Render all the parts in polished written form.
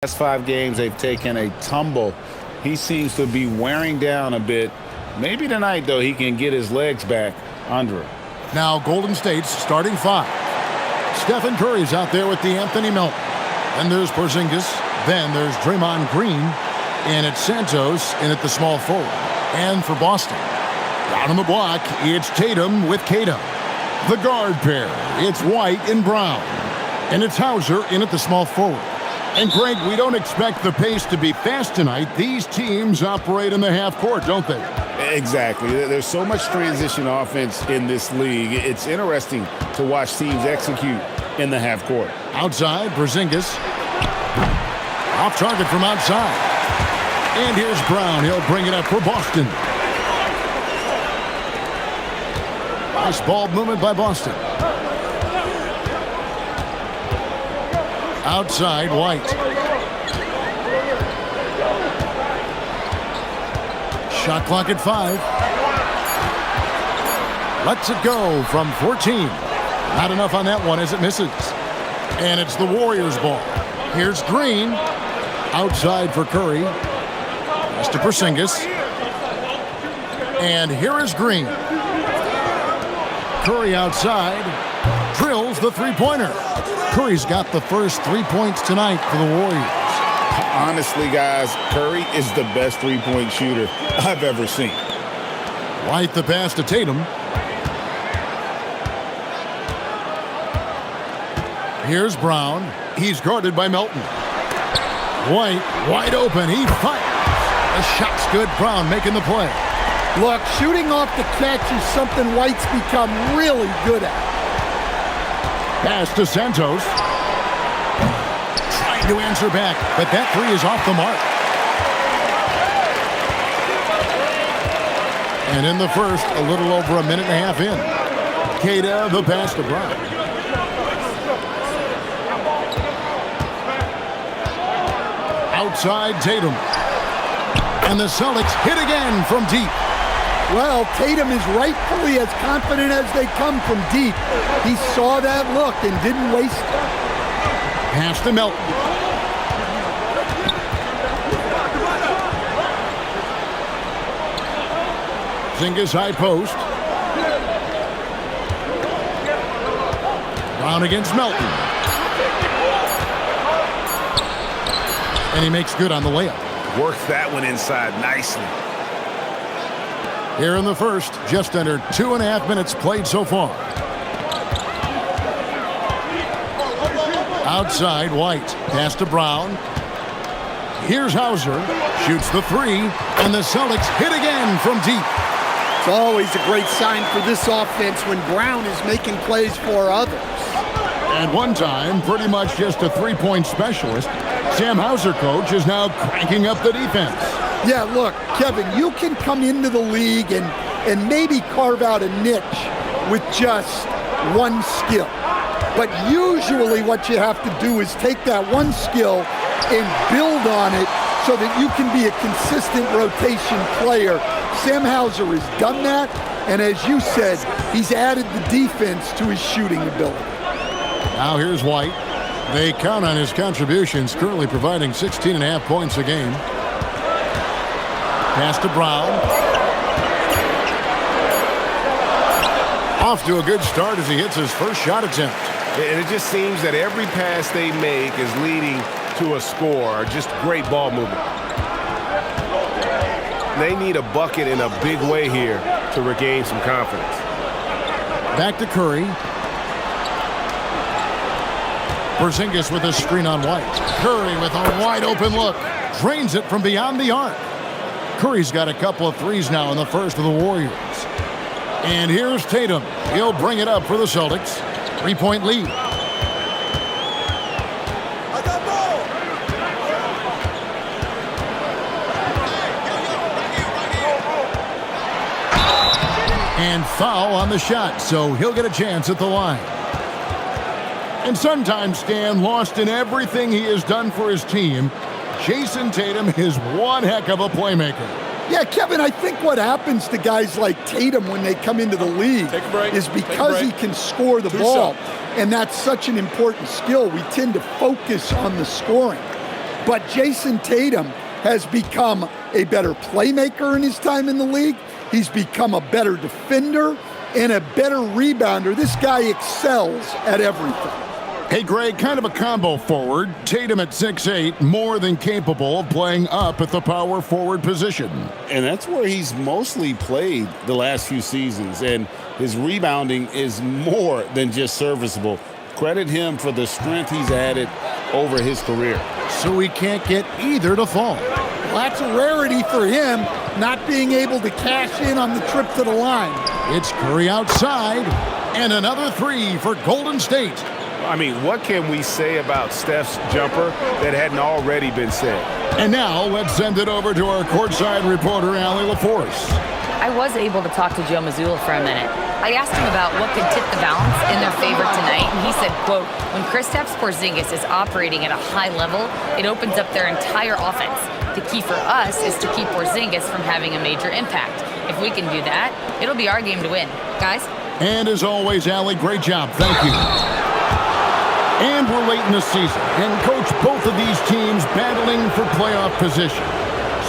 Last 5 games, they've taken a tumble. He seems to be wearing down a bit. Maybe tonight, though, he can get his legs back under him. Now Golden State's starting 5. Stephen Curry's out there with the Anthony Melton. Then there's Porzingis. Then there's Draymond Green. And it's Santos in at the small forward. And for Boston, down on the block, it's Tatum with Cato. The guard pair, it's White and Brown. And it's Hauser in at the small forward. And, Greg, we don't expect the pace to be fast tonight. These teams operate in the half court, don't they? Exactly. There's so much transition offense in this league. It's interesting to watch teams execute in the half court. Outside, Porzingis. Off target from outside. And here's Brown. He'll bring it up for Boston. Nice ball movement by Boston. Outside, White. Shot clock at 5. Lets it go from 14. Not enough on that one as it misses. And it's the Warriors' ball. Here's Green. Outside for Curry. Pass to Porzingis. And here is Green. Curry outside. Drills the three-pointer. Curry's got the first 3 points tonight for the Warriors. Honestly, guys, Curry is the best three-point shooter I've ever seen. White the pass to Tatum. Here's Brown. He's guarded by Melton. White wide open. He fires. The shot's good. Brown making the play. Look, shooting off the catch is something White's become really good at. Pass to Santos. Trying to answer back, but that three is off the mark. And in the first, a little over a minute and a half in. Queta, the pass to Brown. Outside Tatum. And the Celtics hit again from deep. Well, Tatum is rightfully as confident as they come from deep. He saw that look and didn't waste it. Pass to Melton. Porzingis high post. Brown against Melton. And he makes good on the layup. Worked that one inside nicely. Here in the first, just under 2.5 minutes played so far. Outside, White. Pass to Brown. Here's Hauser. Shoots the three. And the Celtics hit again from deep. It's always a great sign for this offense when Brown is making plays for others. At one time, pretty much just a three-point specialist, Sam Hauser, coach, is now cranking up the defense. Yeah, look, Kevin, you can come into the league and maybe carve out a niche with just one skill. But usually what you have to do is take that one skill and build on it so that you can be a consistent rotation player. Sam Hauser has done that, and as you said, he's added the defense to his shooting ability. Now here's White. They count on his contributions, currently providing 16.5 points a game. Pass to Brown. Off to a good start as he hits his first shot attempt. And it just seems that every pass they make is leading to a score, just great ball movement. They need a bucket in a big way here to regain some confidence. Back to Curry. Porzingis with a screen on White. Curry with a wide open look. Drains it from beyond the arc. Curry's got a couple of threes now in the first of the Warriors. And here's Tatum. He'll bring it up for the Celtics. 3-point lead. And foul on the shot, so he'll get a chance at the line. And sometimes, Stan, lost in everything he has done for his team, Jason Tatum is one heck of a playmaker. Yeah, Kevin, I think what happens to guys like Tatum when they come into the league is because he can score the ball, and that's such an important skill, we tend to focus on the scoring. But Jason Tatum has become a better playmaker in his time in the league. He's become a better defender and a better rebounder. This guy excels at everything. Hey, Greg, kind of a combo forward. Tatum at 6'8", more than capable of playing up at the power forward position. And that's where he's mostly played the last few seasons. And his rebounding is more than just serviceable. Credit him for the strength he's added over his career. So he can't get either to fall. Well, that's a rarity for him, not being able to cash in on the trip to the line. It's Curry outside, and another three for Golden State. I mean, what can we say about Steph's jumper that hadn't already been said? And now let's send it over to our courtside reporter, Allie LaForce. I was able to talk to Joe Mazzulla for a minute. I asked him about what could tip the balance in their favor tonight, and he said, quote, when Kristaps Porzingis is operating at a high level, it opens up their entire offense. The key for us is to keep Porzingis from having a major impact. If we can do that, it'll be our game to win. Guys? And as always, Allie, great job. Thank you. And we're late in the season, and coach, both of these teams battling for playoff position.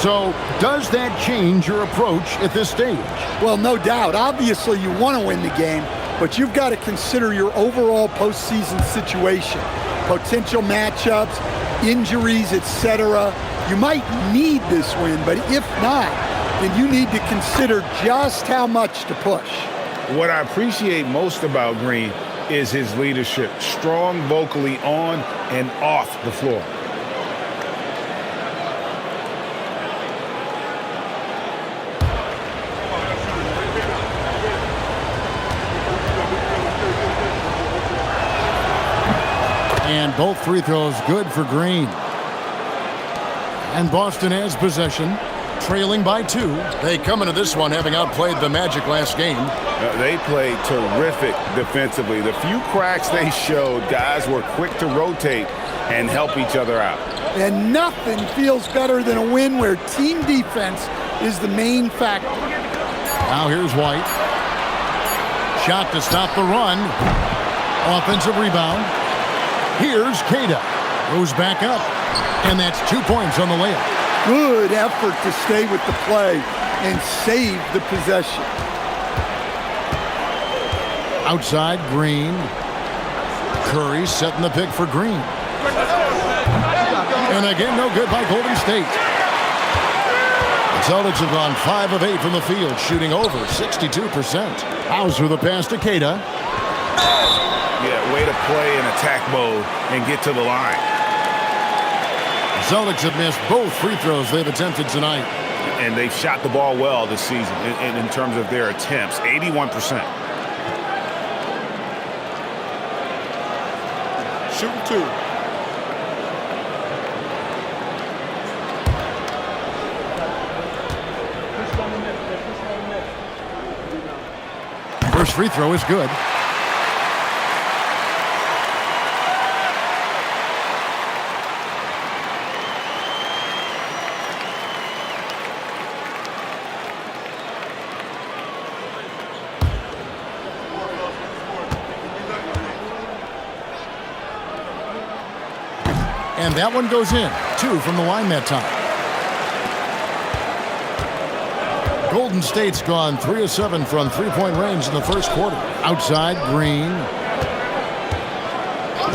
So does that change your approach at this stage? Well, no doubt. Obviously, you want to win the game, but you've got to consider your overall postseason situation, potential matchups, injuries, etc. You might need this win, but if not, then you need to consider just how much to push. What I appreciate most about Green is his leadership, strong vocally on and off the floor. And both free throws good for Green. And Boston has possession, trailing by 2. They come into this one having outplayed the Magic last game. They played terrific defensively. The few cracks they showed, guys were quick to rotate and help each other out. And nothing feels better than a win where team defense is the main factor. Now here's White. Shot to stop the run. Offensive rebound. Here's Queta. Goes back up. And that's 2 points on the layup. Good effort to stay with the play and save the possession. Outside, Green. Curry setting the pick for Green. And again, no good by Golden State. The Celtics have gone 5 of 8 from the field, shooting over 62%. Hauser the pass to Queta. Yeah, way to play in attack mode and get to the line. The Celtics have missed both free throws they've attempted tonight. And they've shot the ball well this season in terms of their attempts, 81%. Shooting 2. First free throw is good. And that one goes in. 2 from the line that time. Golden State's gone 3 of 7 from three-point range in the first quarter. Outside, Green.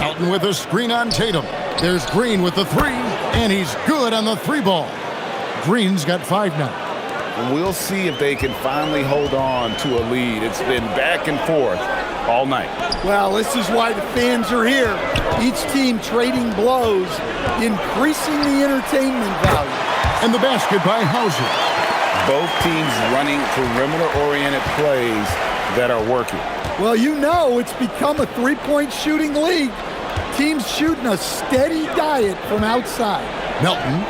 Elton with a screen on Tatum. There's Green with the 3, and he's good on the 3 ball. Green's got 5 now. We'll see if they can finally hold on to a lead. It's been back and forth all night. Well, this is why the fans are here. Each team trading blows, increasing the entertainment value. And the basket by Hauser. Both teams running perimeter-oriented plays that are working. Well, you know it's become a three-point shooting league. Teams shooting a steady diet from outside. Melton.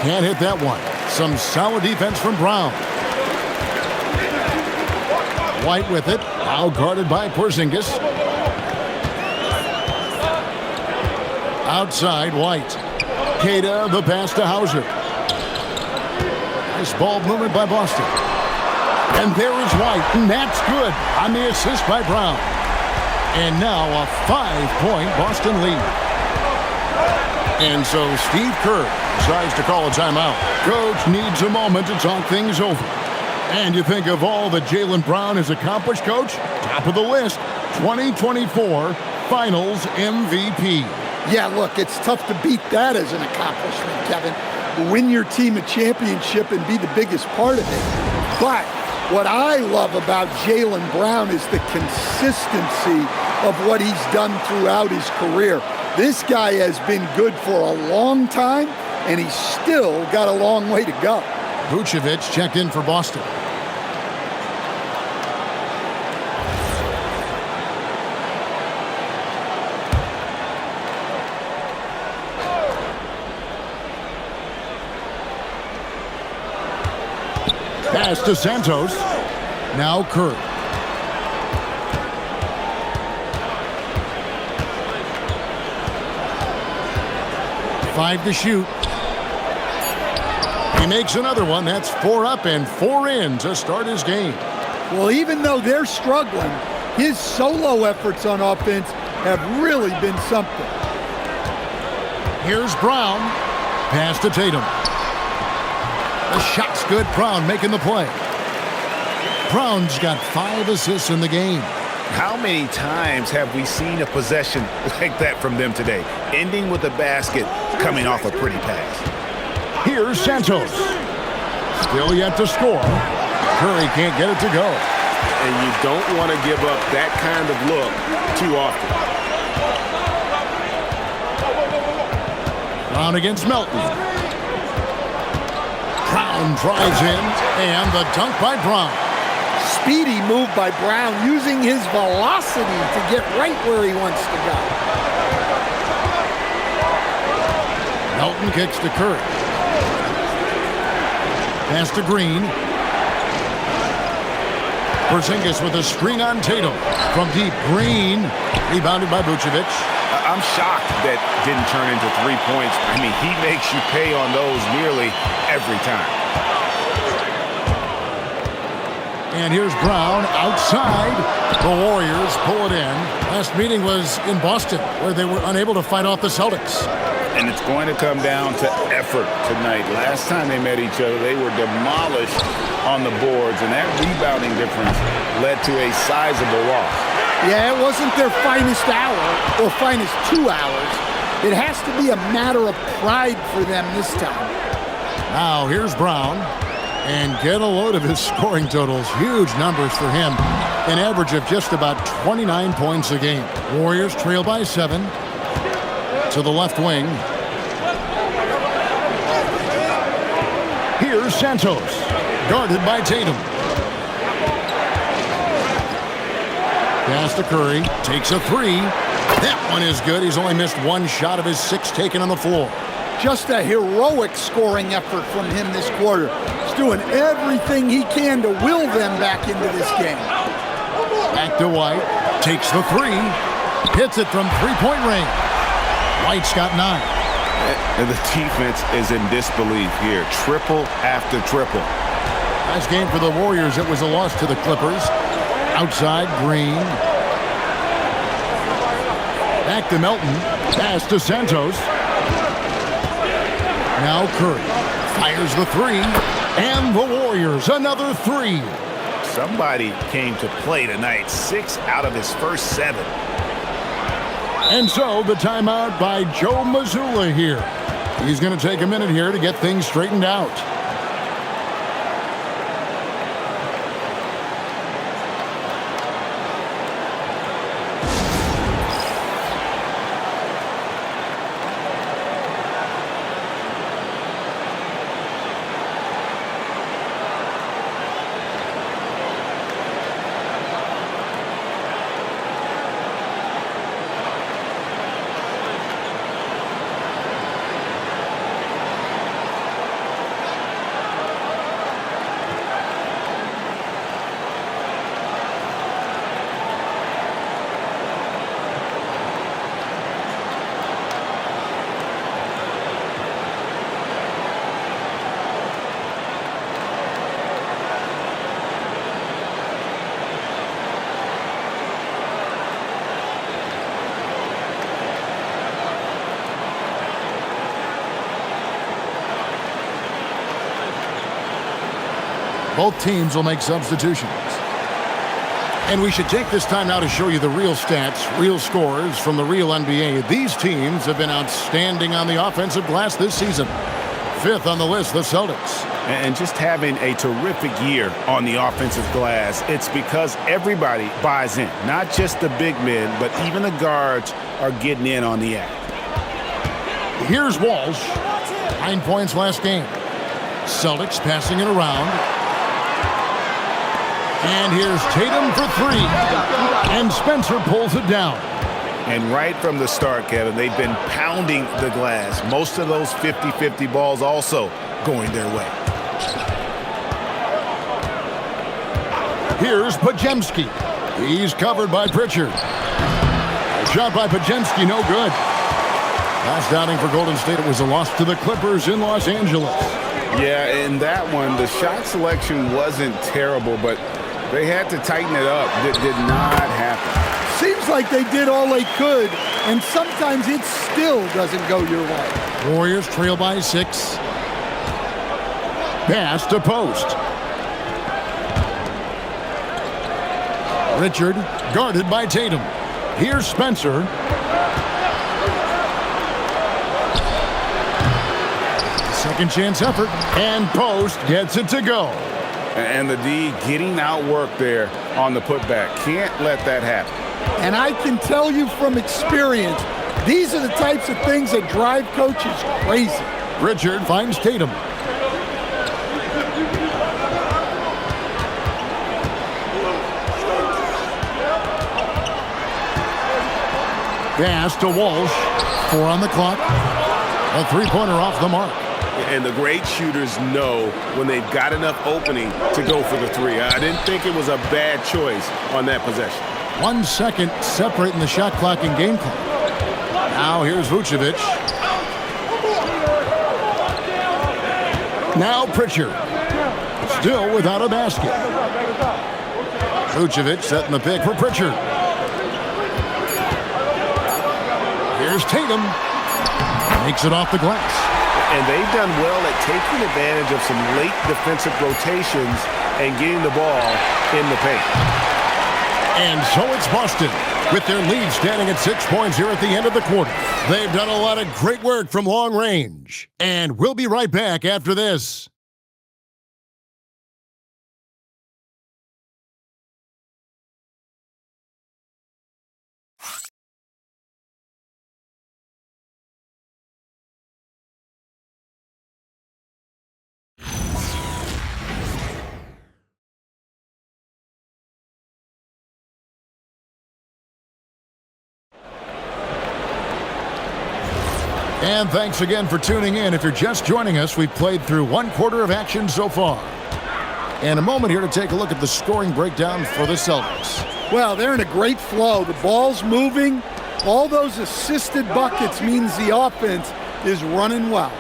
Can't hit that one. Some solid defense from Brown. White with it. Now guarded by Porzingis. Outside, White. Queta, the pass to Hauser. Nice ball movement by Boston. And there is White, and that's good on the assist by Brown. And now a 5-point Boston lead. And so Steve Kerr decides to call a timeout. Coach needs a moment to talk things over. And you think of all that Jaylen Brown has accomplished, Coach? Top of the list, 2024 Finals MVP. Yeah, look, it's tough to beat that as an accomplishment, Kevin. Win your team a championship and be the biggest part of it. But what I love about Jaylen Brown is the consistency of what he's done throughout his career. This guy has been good for a long time, and he's still got a long way to go. Vucevic checked in for Boston. Pass to Santos. Now Kerr. Five to shoot. He makes another one. That's 4 up and 4 in to start his game. Well, even though they're struggling, his solo efforts on offense have really been something. Here's Brown. Pass to Tatum. The shot's good. Brown making the play. Brown's got 5 assists in the game. How many times have we seen a possession like that from them today? Ending with a basket, coming off a pretty pass. Here's Santos. Still yet to score. Curry can't get it to go. And you don't want to give up that kind of look too often. Brown against Melton. Brown drives in, and the dunk by Brown. Speedy move by Brown, using his velocity to get right where he wants to go. Melton kicks to Curry. Pass to Green. Porzingis with a screen on Tatum. From deep, Green. Rebounded by Vucevic. I'm shocked that didn't turn into 3 points. I mean, he makes you pay on those nearly every time. And here's Brown outside. The Warriors pull it in. Last meeting was in Boston, where they were unable to fight off the Celtics. And it's going to come down to effort tonight. Last time they met each other, they were demolished on the boards, and that rebounding difference led to a sizable loss. Yeah, it wasn't their finest hour or finest 2 hours. It has to be a matter of pride for them this time. Now here's Brown. And get a load of his scoring totals. Huge numbers for him. An average of just about 29 points a game. Warriors trail by 7. To the left wing. Here's Santos. Guarded by Tatum. Pass to Curry. Takes a 3. That one is good. He's only missed 1 shot of his 6 taken on the floor. Just a heroic scoring effort from him this quarter. He's doing everything he can to will them back into this game. Back to White. Takes the 3. Hits it from 3-point range. White's got 9. And the defense is in disbelief here. Triple after triple. Last game for the Warriors, it was a loss to the Clippers. Outside, Green. Back to Melton. Pass to Santos. Now Curry fires the 3, and the Warriors another 3. Somebody came to play tonight. 6 out of his first 7. And so the timeout by Joe Mazzulla here. He's going to take a minute here to get things straightened out. Both teams will make substitutions. And we should take this time now to show you the real stats, real scores from the real NBA. These teams have been outstanding on the offensive glass this season. Fifth on the list, the Celtics. And just having a terrific year on the offensive glass, it's because everybody buys in. Not just the big men, but even the guards are getting in on the act. Here's Walsh. 9 points last game. Celtics passing it around. And here's Tatum for three. And Spencer pulls it down. And right from the start, Kevin, they've been pounding the glass. Most of those 50-50 balls also going their way. Here's Podziemski. He's covered by Pritchard. A shot by Podziemski, no good. Last outing for Golden State, it was a loss to the Clippers in Los Angeles. Yeah, in that one, the shot selection wasn't terrible, but they had to tighten it up. That did not happen. Seems like they did all they could, and sometimes it still doesn't go your way. Warriors trail by 6. Pass to post. Richard guarded by Tatum. Here's Spencer. Second chance effort, and Post gets it to go. And the D getting outworked there on the putback. Can't let that happen. And I can tell you from experience, these are the types of things that drive coaches crazy. Richard finds Tatum. Pass to Walsh. 4 on the clock. A three-pointer off the mark. And the great shooters know when they've got enough opening to go for the three. I didn't think it was a bad choice on that possession. 1 second separating the shot clock and game clock. Now here's Vucevic. Now Pritchard. Still without a basket. Vucevic setting the pick for Pritchard. Here's Tatum. Makes it off the glass. And they've done well at taking advantage of some late defensive rotations and getting the ball in the paint. And so it's Boston with their lead standing at 6 points here at the end of the quarter. They've done a lot of great work from long range. And we'll be right back after this. And thanks again for tuning in. If you're just joining us, we've played through 1 quarter of action so far. And a moment here to take a look at the scoring breakdown for the Celtics. Well, they're in a great flow. The ball's moving. All those assisted buckets means the offense is running well.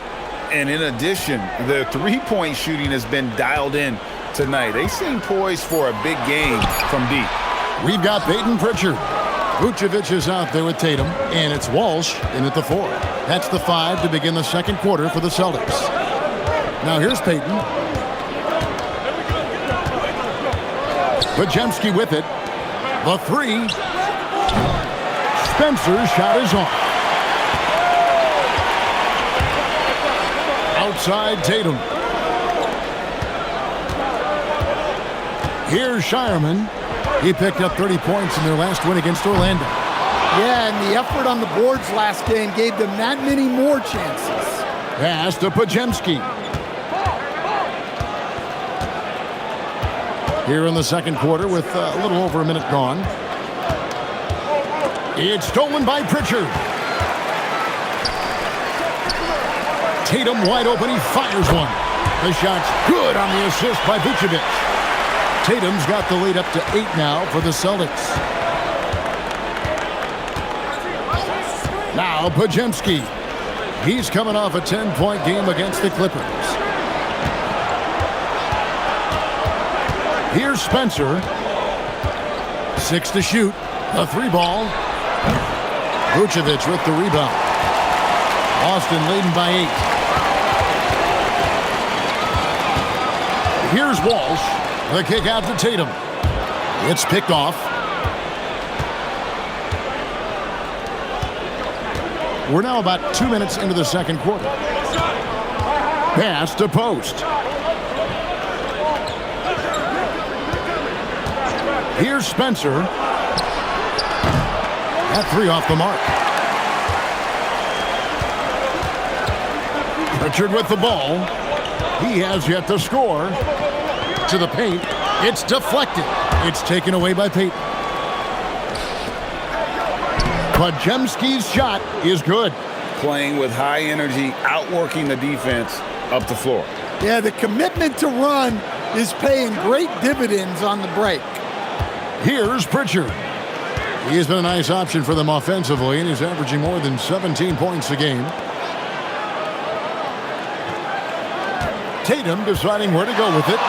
And in addition, the three-point shooting has been dialed in tonight. They seem poised for a big game from deep. We've got Peyton Pritchard. Vucevic is out there with Tatum, and it's Walsh in at the 4. That's the 5 to begin the second quarter for the Celtics. Now here's Peyton. Podziemski with it. The 3. Spencer's shot is on. Outside Tatum. Here's Shireman. He picked up 30 points in their last win against Orlando. Yeah, and the effort on the boards last game gave them that many more chances. Pass to Podziemski. Here in the second quarter with a little over a minute gone. It's stolen by Pritchard. Tatum wide open. He fires one. The shot's good on the assist by Vucevic. Tatum's got the lead up to 8 now for the Celtics. Now Podziemski. He's coming off a 10-point game against the Clippers. Here's Spencer. 6 to shoot. A 3-ball. Vucevic with the rebound. Boston leading by 8. Here's Walsh. The kick out to Tatum. It's picked off. We're now about 2 minutes into the second quarter. Pass to Post. Here's Spencer. At 3 off the mark. Richard with the ball. He has yet to score. To the paint. It's deflected. It's taken away by Peyton. Podziemski's shot is good. Playing with high energy, outworking the defense up the floor. Yeah, the commitment to run is paying great dividends on the break. Here's Pritchard. He's been a nice option for them offensively, and he's averaging more than 17 points a game. Tatum deciding where to go with it.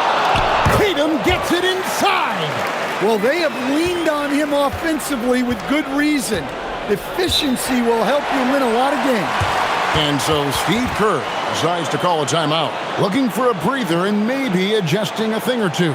Tatum gets it inside. Well, they have leaned on him offensively with good reason. Efficiency will help you win a lot of games. And so Steve Kerr decides to call a timeout, looking for a breather and maybe adjusting a thing or two.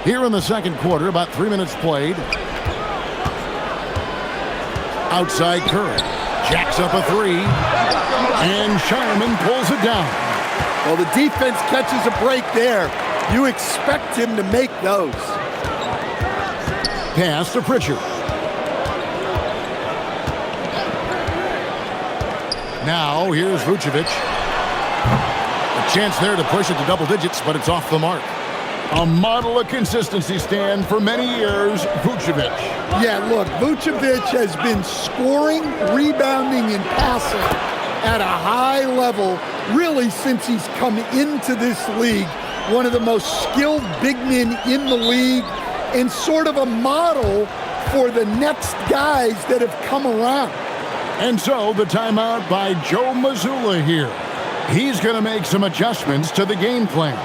Here in the second quarter, about 3 minutes played. Outside Curry. Jacks up a three. And Shireman pulls it down. Well, the defense catches a break there. You expect him to make those. Pass to Pritchard. Now, here's Vucevic. A chance there to push it to double digits, but it's off the mark. A model of consistency, Stan, for many years, Vucevic. Yeah, look, Vucevic has been scoring, rebounding, and passing at a high level really since he's come into this league. One of the most skilled big men in the league and sort of a model for the next guys that have come around. And so the timeout by Joe Mazzulla here. He's going to make some adjustments to the game plan.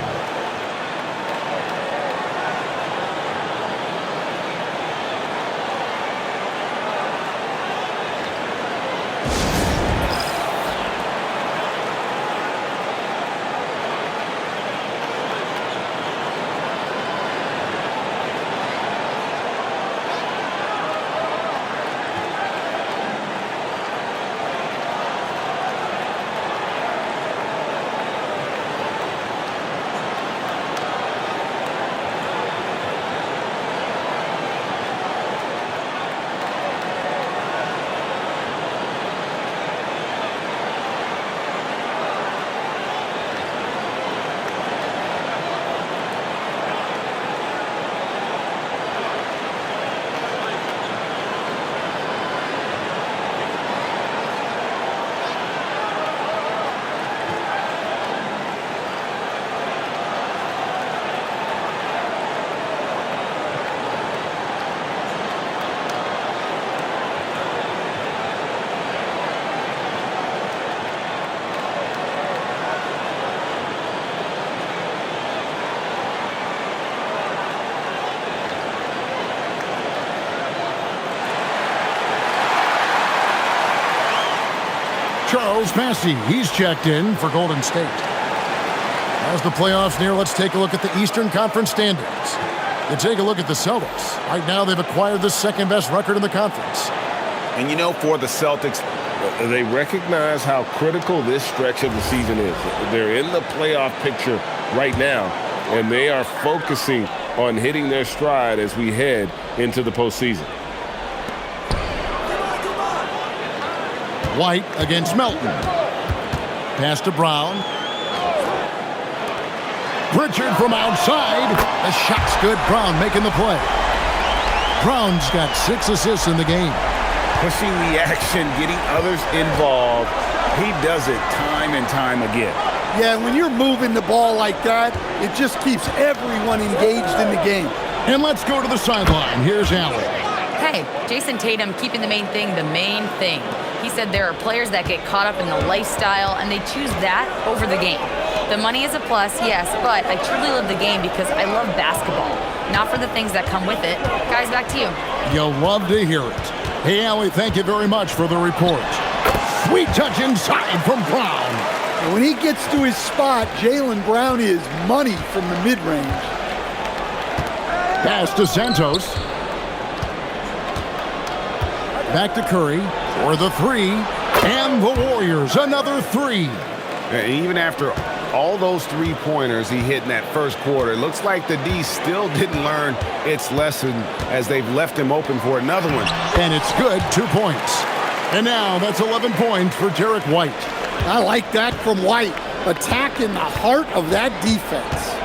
Charles Massey, he's checked in for Golden State. As the playoffs near, let's take a look at the Eastern Conference standings. You take a look at the Celtics. Right now, they've acquired the second-best record in the conference. And for the Celtics, they recognize how critical this stretch of the season is. They're in the playoff picture right now, and they are focusing on hitting their stride as we head into the postseason. White against Melton. Pass to Brown. Pritchard from outside. The shot's good. Brown making the play. Brown's got 6 assists in the game. Pushing the action, getting others involved. He does it time and time again. Yeah, when you're moving the ball like that, it just keeps everyone engaged in the game. And let's go to the sideline. Here's Allen. Hey, Jason Tatum keeping the main thing the main thing. He said there are players that get caught up in the lifestyle, and they choose that over the game. The money is a plus, yes, but I truly love the game because I love basketball, not for the things that come with it. Guys, back to you. You'll love to hear it. Hey, Allie, thank you very much for the report. Sweet touch inside from Brown. And when he gets to his spot, Jaylen Brown is money from the mid-range. Pass to Santos. Back to Curry for the 3. And the Warriors, another 3. And even after all those three-pointers he hit in that first quarter, it looks like the D still didn't learn its lesson as they've left him open for another one. And it's good, 2 points. And now that's 11 points for Derek White. I like that from White. Attack in the heart of that defense.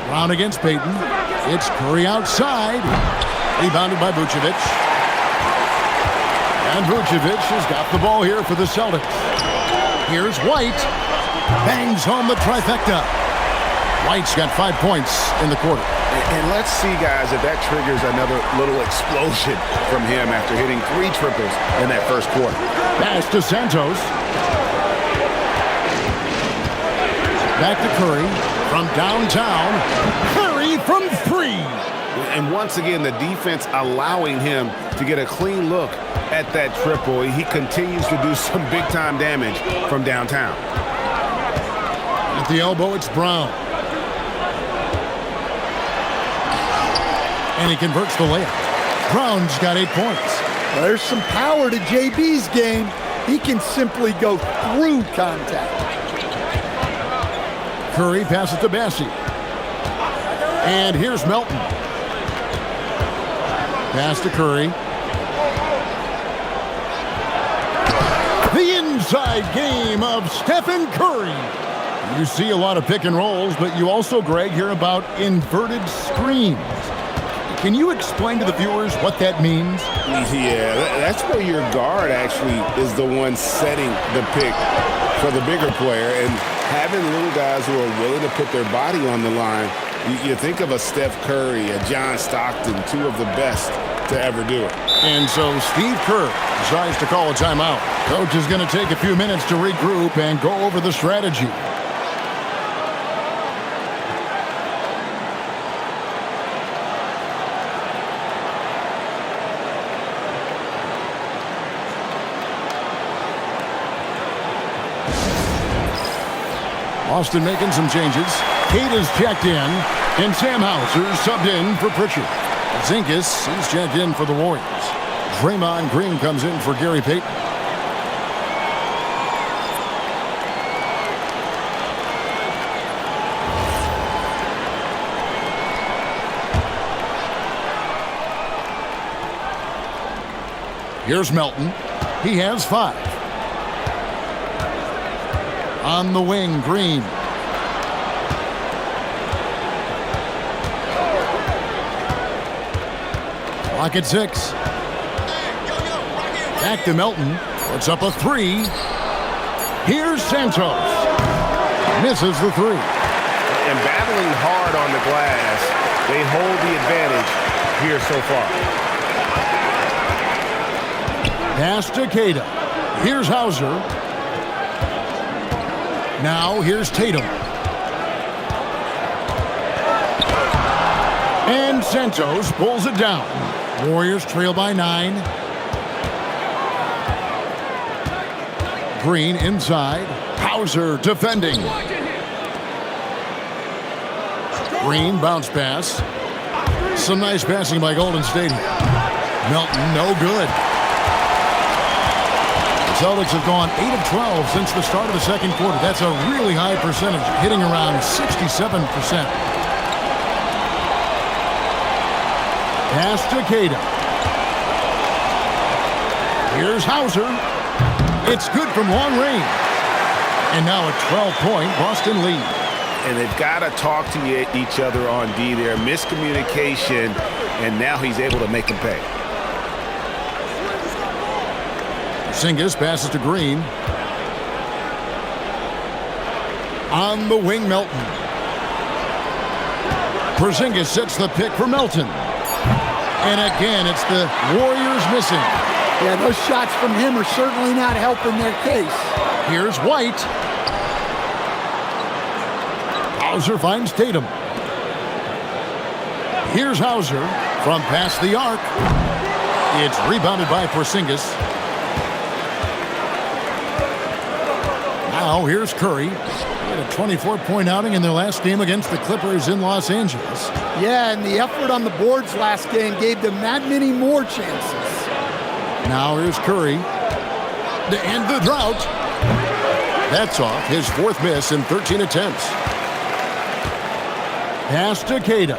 Brown against Payton. It's Curry outside. Rebounded by Vucevic. And Vucevic has got the ball here for the Celtics. Here's White. Bangs home the trifecta. White's got 5 points in the quarter. And let's see, guys, if that triggers another little explosion from him after hitting 3 triples in that first quarter. Pass to Santos. Back to Curry from downtown. Curry from 3. And once again, the defense allowing him to get a clean look at that triple. He continues to do some big-time damage from downtown. At the elbow, it's Brown. And he converts the layup. Brown's got 8 points. Well, there's some power to JB's game. He can simply go through contact. Curry passes to Massey. And here's Melton. Pass to Curry. The inside game of Stephen Curry. You see a lot of pick and rolls, but you also, Greg, hear about inverted screens. Can you explain to the viewers what that means? Yeah, that's where your guard actually is the one setting the pick for the bigger player, and having little guys who are willing to put their body on the line. You think of a Steph Curry, a John Stockton, 2 of the best to ever do it. And so Steve Kerr decides to call a timeout. Coach is going to take a few minutes to regroup and go over the strategy. Austin making some changes. Kate is checked in, and Sam Hauser subbed in for Pritchard. Zinkus, he's checked in for the Warriors. Draymond Green comes in for Gary Payton. Here's Melton. He has 5. On the wing, Green. Clock at 6. Back to Melton. Puts up a 3. Here's Santos. Misses the 3. And battling hard on the glass, they hold the advantage here so far. Pass to Cada. Here's Hauser. Now here's Tatum. And Santos pulls it down. Warriors trail by 9. Green inside. Hauser defending. Green bounce pass. Some nice passing by Golden State. Melton, no good. The Celtics have gone 8 of 12 since the start of the second quarter. That's a really high percentage, hitting around 67%. Pass to Queta. Here's Hauser. It's good from long range. And now a 12-point Boston lead. And they've got to talk to each other on D there. Miscommunication, and now he's able to make them pay. Porzingis passes to Green. On the wing, Melton. Porzingis sets the pick for Melton. And again, it's the Warriors missing. Yeah, those shots from him are certainly not helping their case. Here's White. Hauser finds Tatum. Here's Hauser from past the arc. It's rebounded by Porzingis. Now here's Curry. He had a 24-point outing in their last game against the Clippers in Los Angeles. Yeah, and the effort on the boards last game gave them that many more chances. Now here's Curry to end the drought. That's off his fourth miss in 13 attempts. Pass to Queta.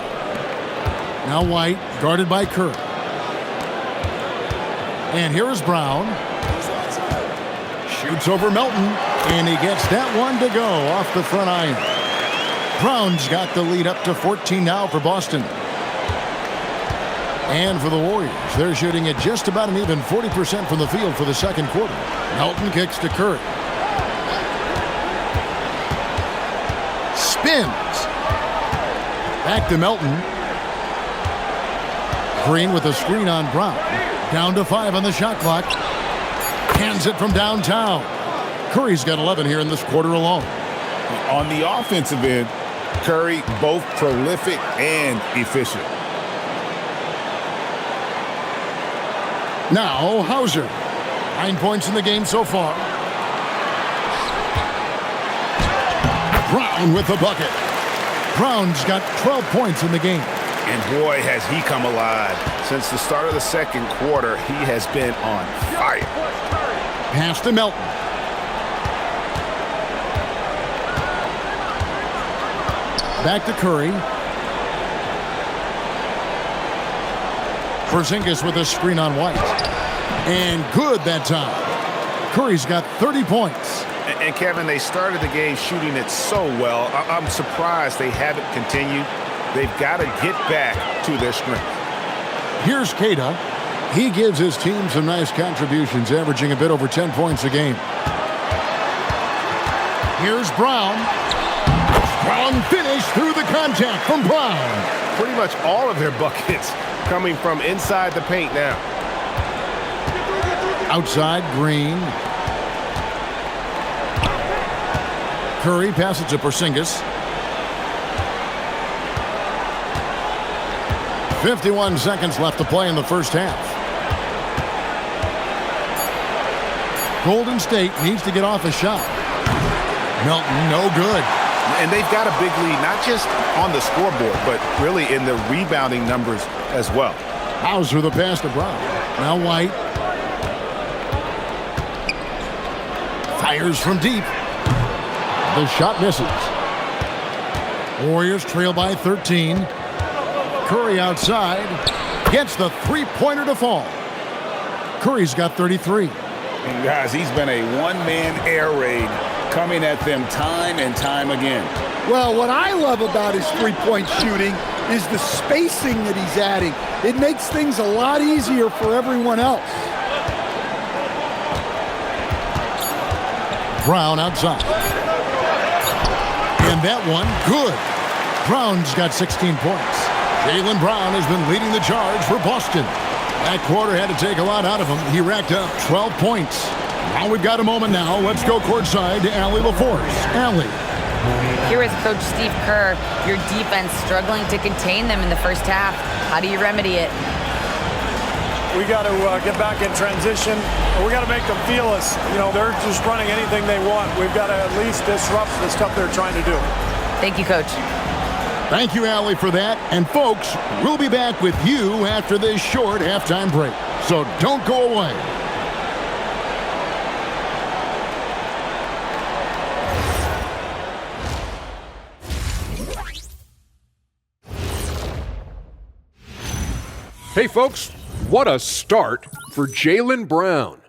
Now White, guarded by Curry. And here is Brown. Shoots over Melton, and he gets that one to go off the front iron. Brown's got the lead up to 14 now for Boston. And for the Warriors, they're shooting at just about an even 40% from the field for the second quarter. Melton kicks to Curry. Spins. Back to Melton. Green with a screen on Brown. Down to 5 on the shot clock. Hands it from downtown. Curry's got 11 here in this quarter alone. On the offensive end, Curry both prolific and efficient. Now Hauser. 9 points in the game so far. Brown with the bucket. Brown's got 12 points in the game. And boy, has he come alive. Since the start of the second quarter, he has been on fire. Pass to Melton. Back to Curry. Porzingis with a screen on White. And good that time. Curry's got 30 points. And Kevin, they started the game shooting it so well. I'm surprised they haven't continued. They've got to get back to their strength. Here's Queta. He gives his team some nice contributions, averaging a bit over 10 points a game. Here's Brown. Strong finish through the contact from Brown. Pretty much all of their buckets coming from inside the paint now. Outside, Green. Curry passes to Porzingis. 51 seconds left to play in the first half. Golden State needs to get off a shot. Melton, no good. And they've got a big lead, not just on the scoreboard, but really in the rebounding numbers as well. Hauser the pass to Brown. Now White. Fires from deep. The shot misses. Warriors trail by 13. Curry outside. Gets the three-pointer to fall. Curry's got 33. And guys, he's been a one-man air raid coming at them time and time again. Well, what I love about his three-point shooting is the spacing that he's adding. It makes things a lot easier for everyone else. Brown outside. And that one, good. Brown's got 16 points. Jaylen Brown has been leading the charge for Boston. That quarter had to take a lot out of him. He racked up 12 points. Now we've got a moment now. Let's go courtside to Allie LaForce. Allie. Here is Coach Steve Kerr. Your defense struggling to contain them in the first half. How do you remedy it? We got to get back in transition. We got to make them feel us. They're just running anything they want. We've got to at least disrupt the stuff they're trying to do. Thank you, Coach. Thank you, Allie, for that. And, folks, we'll be back with you after this short halftime break. So don't go away. Hey, folks, what a start for Jaylen Brown.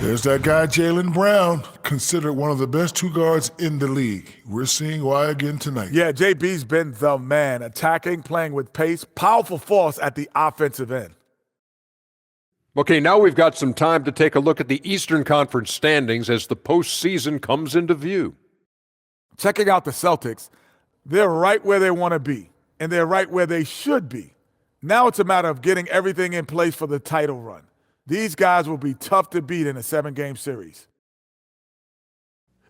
There's that guy, Jaylen Brown, considered one of the best two guards in the league. We're seeing why again tonight. Yeah, JB's been the man, attacking, playing with pace, powerful force at the offensive end. Okay, now we've got some time to take a look at the Eastern Conference standings as the postseason comes into view. Checking out the Celtics, they're right where they want to be, and they're right where they should be. Now it's a matter of getting everything in place for the title run. These guys will be tough to beat in a 7-game series.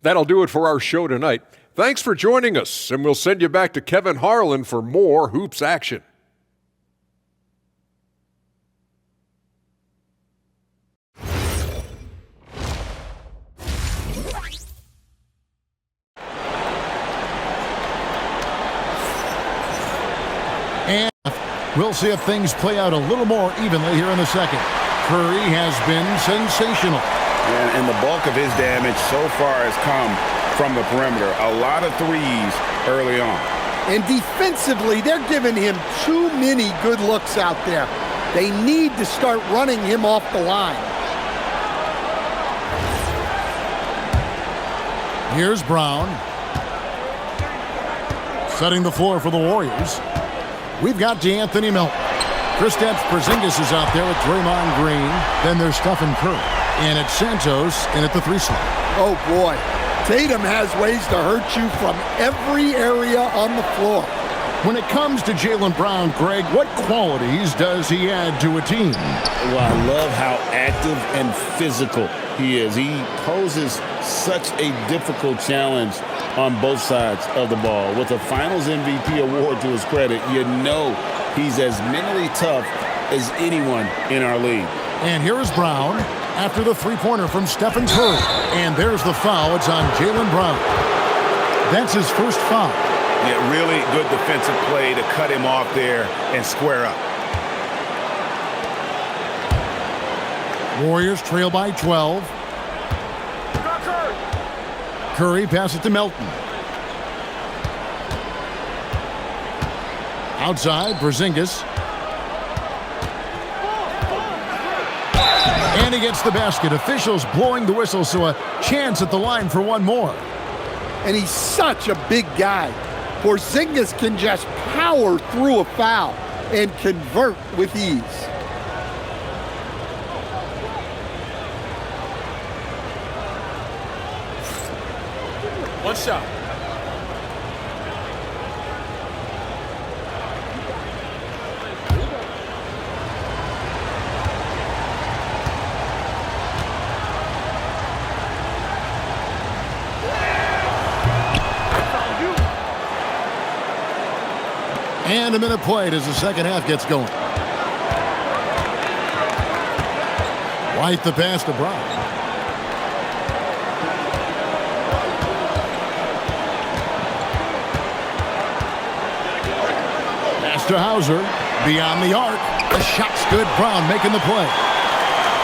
That'll do it for our show tonight. Thanks for joining us, and we'll send you back to Kevin Harlan for more hoops action. And we'll see if things play out a little more evenly here in the second. Curry has been sensational. And the bulk of his damage so far has come from the perimeter. A lot of threes early on. And defensively, they're giving him too many good looks out there. They need to start running him off the line. Here's Brown. Setting the floor for the Warriors. We've got DeAnthony Melton. Kristaps Porzingis is out there with Draymond Green. Then there's Stephen Curry. And it's Santos in at the 3 slot. Oh, boy. Tatum has ways to hurt you from every area on the floor. When it comes to Jaylen Brown, Greg, what qualities does he add to a team? Well, I love how active and physical he is. He poses such a difficult challenge on both sides of the ball. With a Finals MVP award to his credit, you know he's as mentally tough as anyone in our league. And here is Brown after the three-pointer from Stephen Curry. And there's the foul. It's on Jaylen Brown. That's his first foul. Yeah, really good defensive play to cut him off there and square up. Warriors trail by 12. Curry passes to Melton. Outside, Porzingis. And he gets the basket. Officials blowing the whistle, so a chance at the line for one more. And he's such a big guy. Porzingis can just power through a foul and convert with ease. One shot. And a minute played as the second half gets going. White the pass to Brown. Pass to Hauser. Beyond the arc. The shot's good. Brown making the play.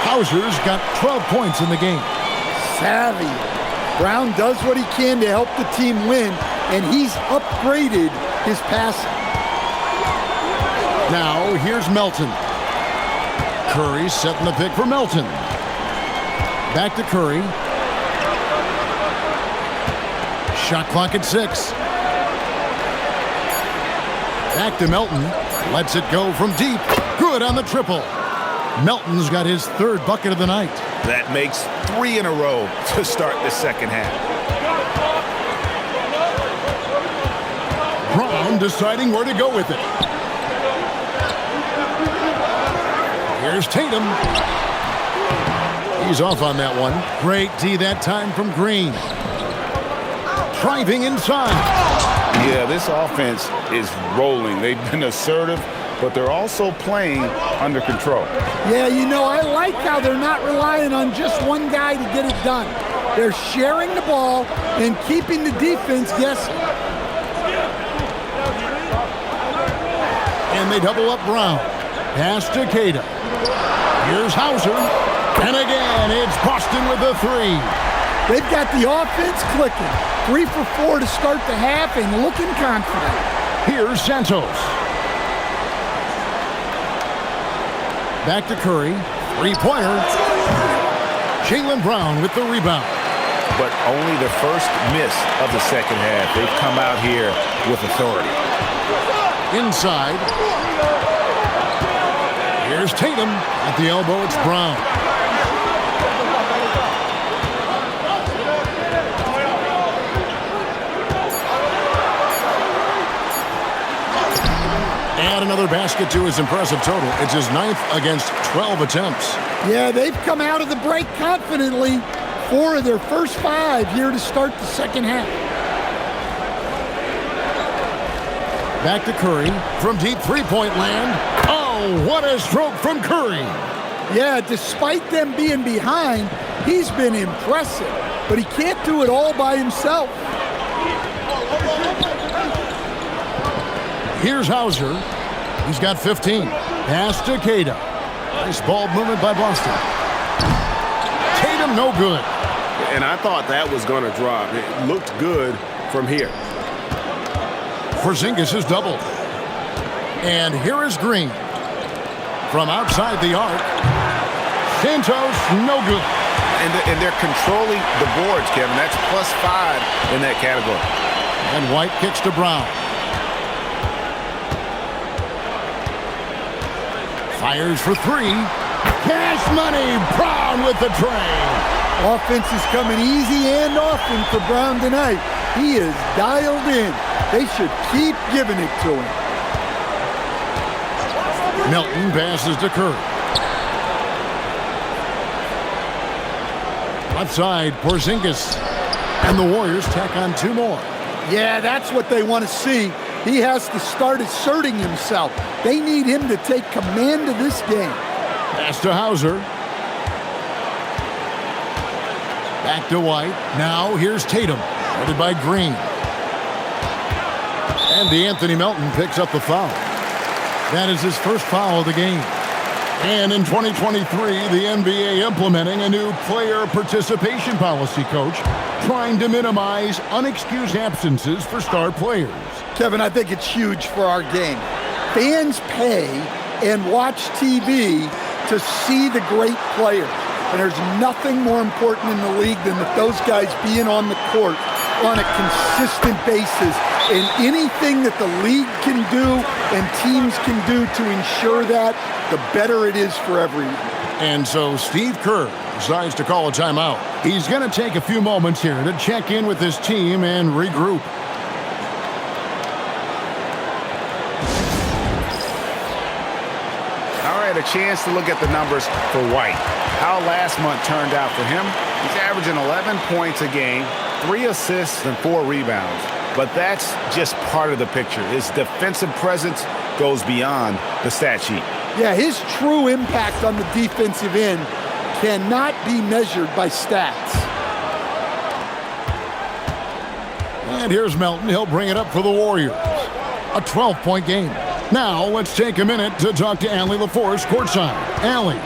Hauser's got 12 points in the game. Savvy. Brown does what he can to help the team win, and he's upgraded his passing. Now, here's Melton. Curry setting the pick for Melton. Back to Curry. Shot clock at 6. Back to Melton. Lets it go from deep. Good on the triple. Melton's got his third bucket of the night. That makes 3 in a row to start the second half. Brown deciding where to go with it. Here's Tatum. He's off on that one. Great D that time from Green. Driving inside. Yeah, this offense is rolling. They've been assertive but they're also playing under control. Yeah, I like how they're not relying on just one guy to get it done. They're sharing the ball and keeping the defense guessing. And they double up Brown. Pass to Cada. Here's Hauser. And again, it's Boston with the three. They've got the offense clicking. 3 for 4 to start the half and looking confident. Here's Santos. Back to Curry. Three-pointer. Jaylen Brown with the rebound. But only the first miss of the second half. They've come out here with authority. Inside. Here's Tatum. At the elbow, it's Brown. And another basket to his impressive total. It's his 9th against 12 attempts. Yeah, they've come out of the break confidently. 4 of their first 5 here to start the second half. Back to Curry from deep three-point land. Oh, what a stroke from Curry. Yeah, despite them being behind, he's been impressive, but he can't do it all by himself. Here's Hauser. He's got 15. Pass to Cada. Nice ball movement by Boston. Tatum, no good. And I thought that was going to drop. It looked good from here. Porzingis is doubled. And here is Green. From outside the arc. Santos, no good. And they're controlling the boards, Kevin. That's +5 in that category. And White kicks to Brown. Fires for 3. Cash money. Brown with the tray. Offense is coming easy and often for Brown tonight. He is dialed in. They should keep giving it to him. Milton passes to Curry. Left side, Porzingis. And the Warriors tack on 2 more. Yeah, that's what they want to see. He has to start asserting himself. They need him to take command of this game. Pass to Hauser. Back to White. Now here's Tatum. Headed by Green. And Anthony Melton picks up the foul. That is his first foul of the game. And in 2023, the NBA implementing a new player participation policy, Coach, trying to minimize unexcused absences for star players. Kevin, I think it's huge for our game. Fans pay and watch TV to see the great players. And there's nothing more important in the league than that those guys being on the court on a consistent basis. And anything that the league can do and teams can do to ensure that, the better it is for everyone. And so Steve Kerr decides to call a timeout. He's going to take a few moments here to check in with his team and regroup. All right, a chance to look at the numbers for White. How last month turned out for him. He's averaging 11 points a game, 3 assists, and 4 rebounds. But that's just part of the picture. His defensive presence goes beyond the stat sheet. Yeah, his true impact on the defensive end cannot be measured by stats. And here's Melton. He'll bring it up for the Warriors. A 12-point game. Now let's take a minute to talk to Allie LaForce courtside. Allie.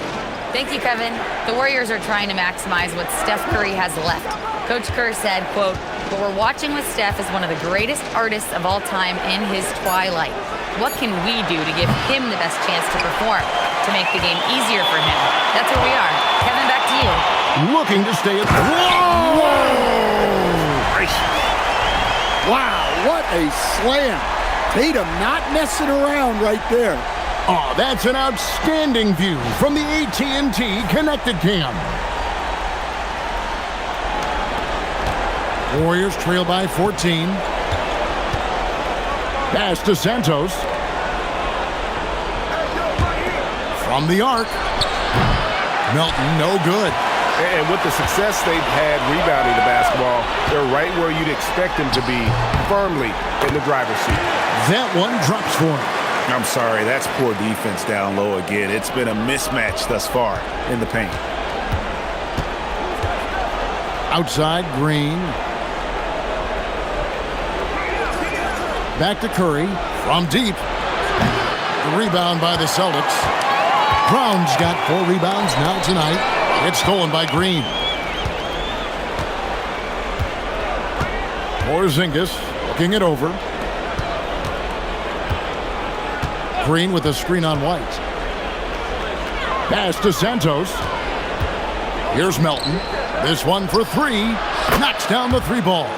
Thank you, Kevin. The Warriors are trying to maximize what Steph Curry has left. Coach Kerr said, quote, "What we're watching with Steph is one of the greatest artists of all time in his twilight. What can we do to give him the best chance to perform, to make the game easier for him?" That's where we are. Kevin, back to you. Looking to stay at... Whoa! Wow, what a slam. Tatum not messing around right there. Oh, that's an outstanding view from the AT&T Connected Cam. Warriors trail by 14. Pass to Santos. From the arc. Melton, no good. And with the success they've had rebounding the basketball, they're right where you'd expect them to be, firmly in the driver's seat. That one drops for him. I'm sorry, that's poor defense down low again. It's been a mismatch thus far in the paint. Outside, Green. Back to Curry. From deep. The rebound by the Celtics. Brown's got 4 rebounds now tonight. It's stolen by Green. Porzingis looking it over. Green with a screen on White. Pass to Santos. Here's Melton. This one for 3. Knocks down the 3 ball.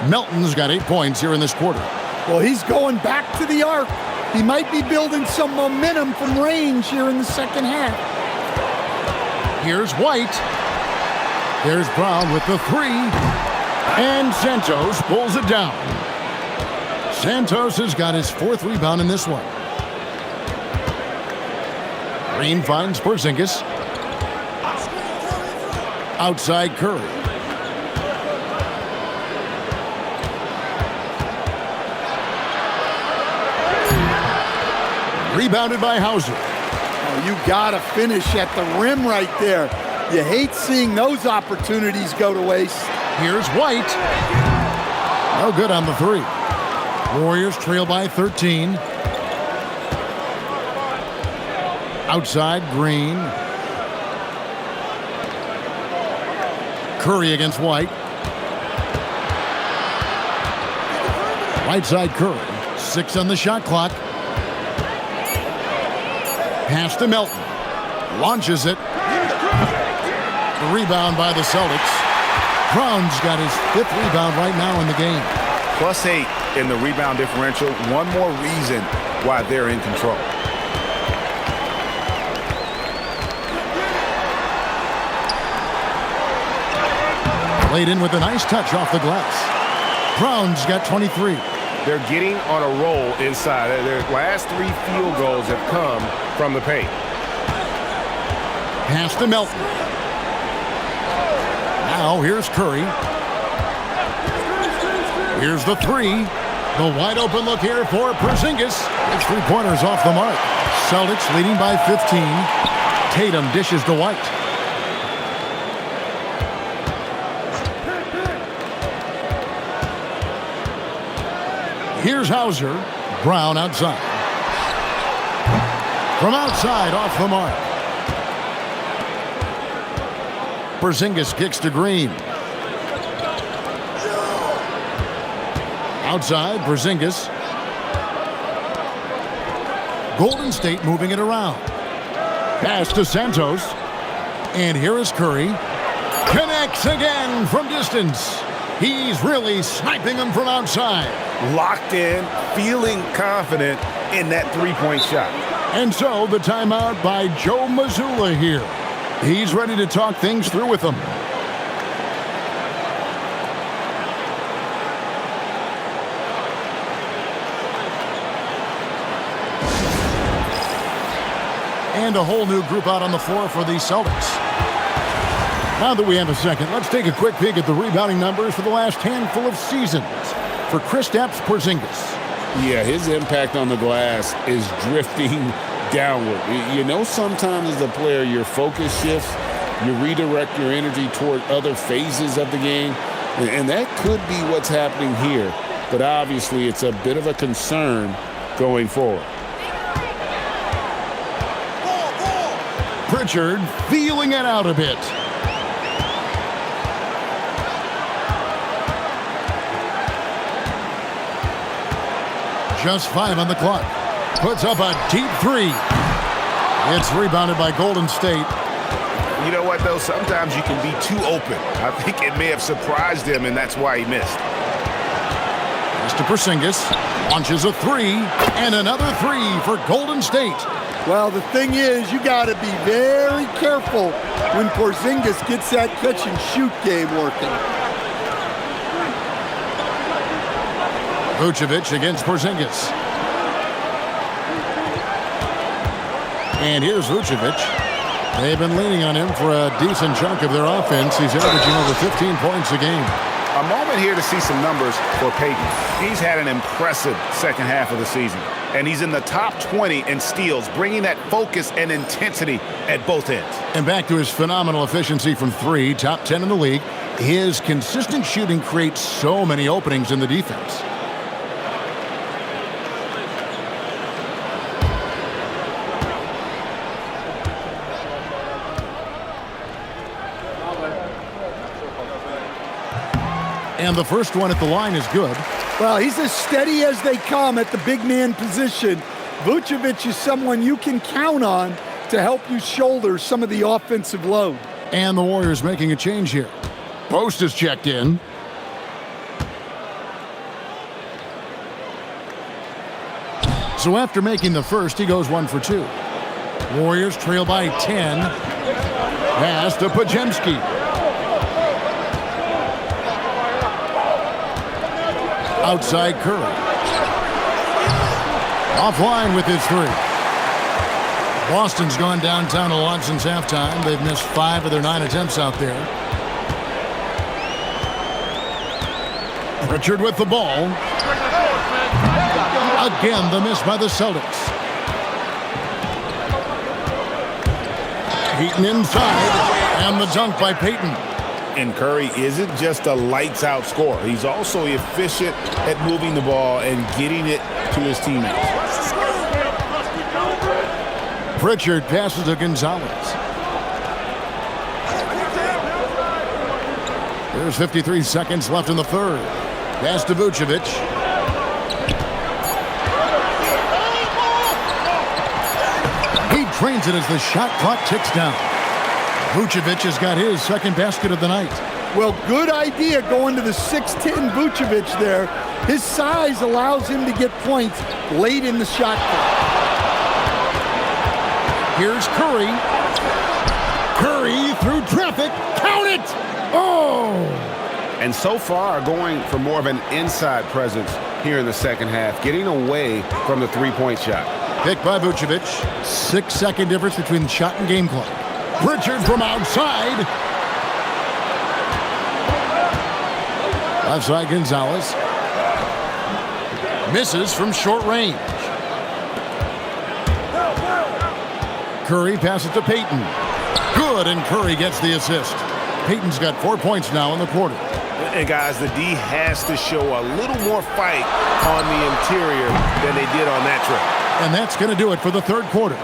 Melton's got 8 points here in this quarter. Well, he's going back to the arc. He might be building some momentum from range here in the second half. Here's White. There's Brown with the 3. And Santos pulls it down. Santos has got his 4th rebound in this one. Green finds Porzingis. Outside Curry. Rebounded by Hauser. Oh, you got to finish at the rim right there. You hate seeing those opportunities go to waste. Here's White. No good on the 3. Warriors trail by 13. Outside, Green. Curry against White. Right side, Curry. 6 on the shot clock. Pass to Melton. Launches it. The rebound by the Celtics. Brown's got his 5th rebound right now in the game. +8 in the rebound differential. One more reason why they're in control. Played in with a nice touch off the glass. Brown's got 23. They're getting on a roll inside. Their last 3 field goals have come from the paint. Pass to Melton. Now here's Curry. Here's the 3. The wide open look here for Porzingis. It's 3-pointers off the mark. Celtics leading by 15. Tatum dishes to White. Here's Hauser. Brown outside. From outside, off the mark. Porzingis kicks to Green. Outside, Porzingis. Golden State moving it around. Pass to Santos. And here is Curry. Connects again from distance. He's really sniping them from outside. Locked in, feeling confident in that 3-point shot. And so the timeout by Joe Mazzulla here. He's ready to talk things through with them. And a whole new group out on the floor for the Celtics. Now that we have a second, let's take a quick peek at the rebounding numbers for the last handful of seasons for Kristaps Porzingis. Yeah, his impact on the glass is drifting downward. You know, sometimes as a player, your focus shifts. You redirect your energy toward other phases of the game. And that could be what's happening here. But obviously, it's a bit of a concern going forward. Pritchard feeling it out a bit. Just 5 on the clock. Puts up a deep 3. It's rebounded by Golden State. You know what, though? Sometimes you can be too open. I think it may have surprised him, and that's why he missed. Mr. Porzingis launches a 3, and another 3 for Golden State. Well, the thing is, you got to be very careful when Porzingis gets that catch-and-shoot game working. Vucevic against Porzingis. And here's Vucevic. They've been leaning on him for a decent chunk of their offense. He's averaging over 15 points a game. A moment here to see some numbers for Peyton. He's had an impressive second half of the season, and he's in the top 20 in steals, bringing that focus and intensity at both ends. And back to his phenomenal efficiency from three, top 10 in the league. His consistent shooting creates so many openings in the defense. And the first one at the line is good. Well, he's as steady as they come at the big man position. Vucevic is someone you can count on to help you shoulder some of the offensive load. And the Warriors making a change here. Post is checked in. So after making the first, he goes 1 for 2. Warriors trail by 10. Pass to Podziemski. Outside Curry. Offline with his 3. Boston's gone downtown a lot since halftime. They've missed 5 of their 9 attempts out there. Pritchard with the ball. Again, the miss by the Celtics. Heaton inside, and the dunk by Peyton. And Curry isn't just a lights-out scorer. He's also efficient at moving the ball and getting it to his teammates. Pritchard passes to Gonzalez. There's 53 seconds left in the third. Pass to Vucevic. He trains it as the shot clock ticks down. Vucevic has got his second basket of the night. Well, good idea going to the 6'10 Vucevic there. His size allows him to get points late in the shot clock. Here's Curry. Curry through traffic. Count it! Oh! And so far, going for more of an inside presence here in the second half, getting away from the three-point shot. Picked by Vucevic. 6-second difference between shot and game clock. Pritchard from outside. Left side Gonzalez. Misses from short range. Curry passes to Peyton. Good, and Curry gets the assist. Peyton's got 4 points now in the quarter. And guys, the D has to show a little more fight on the interior than they did on that trip. And that's going to do it for the third quarter.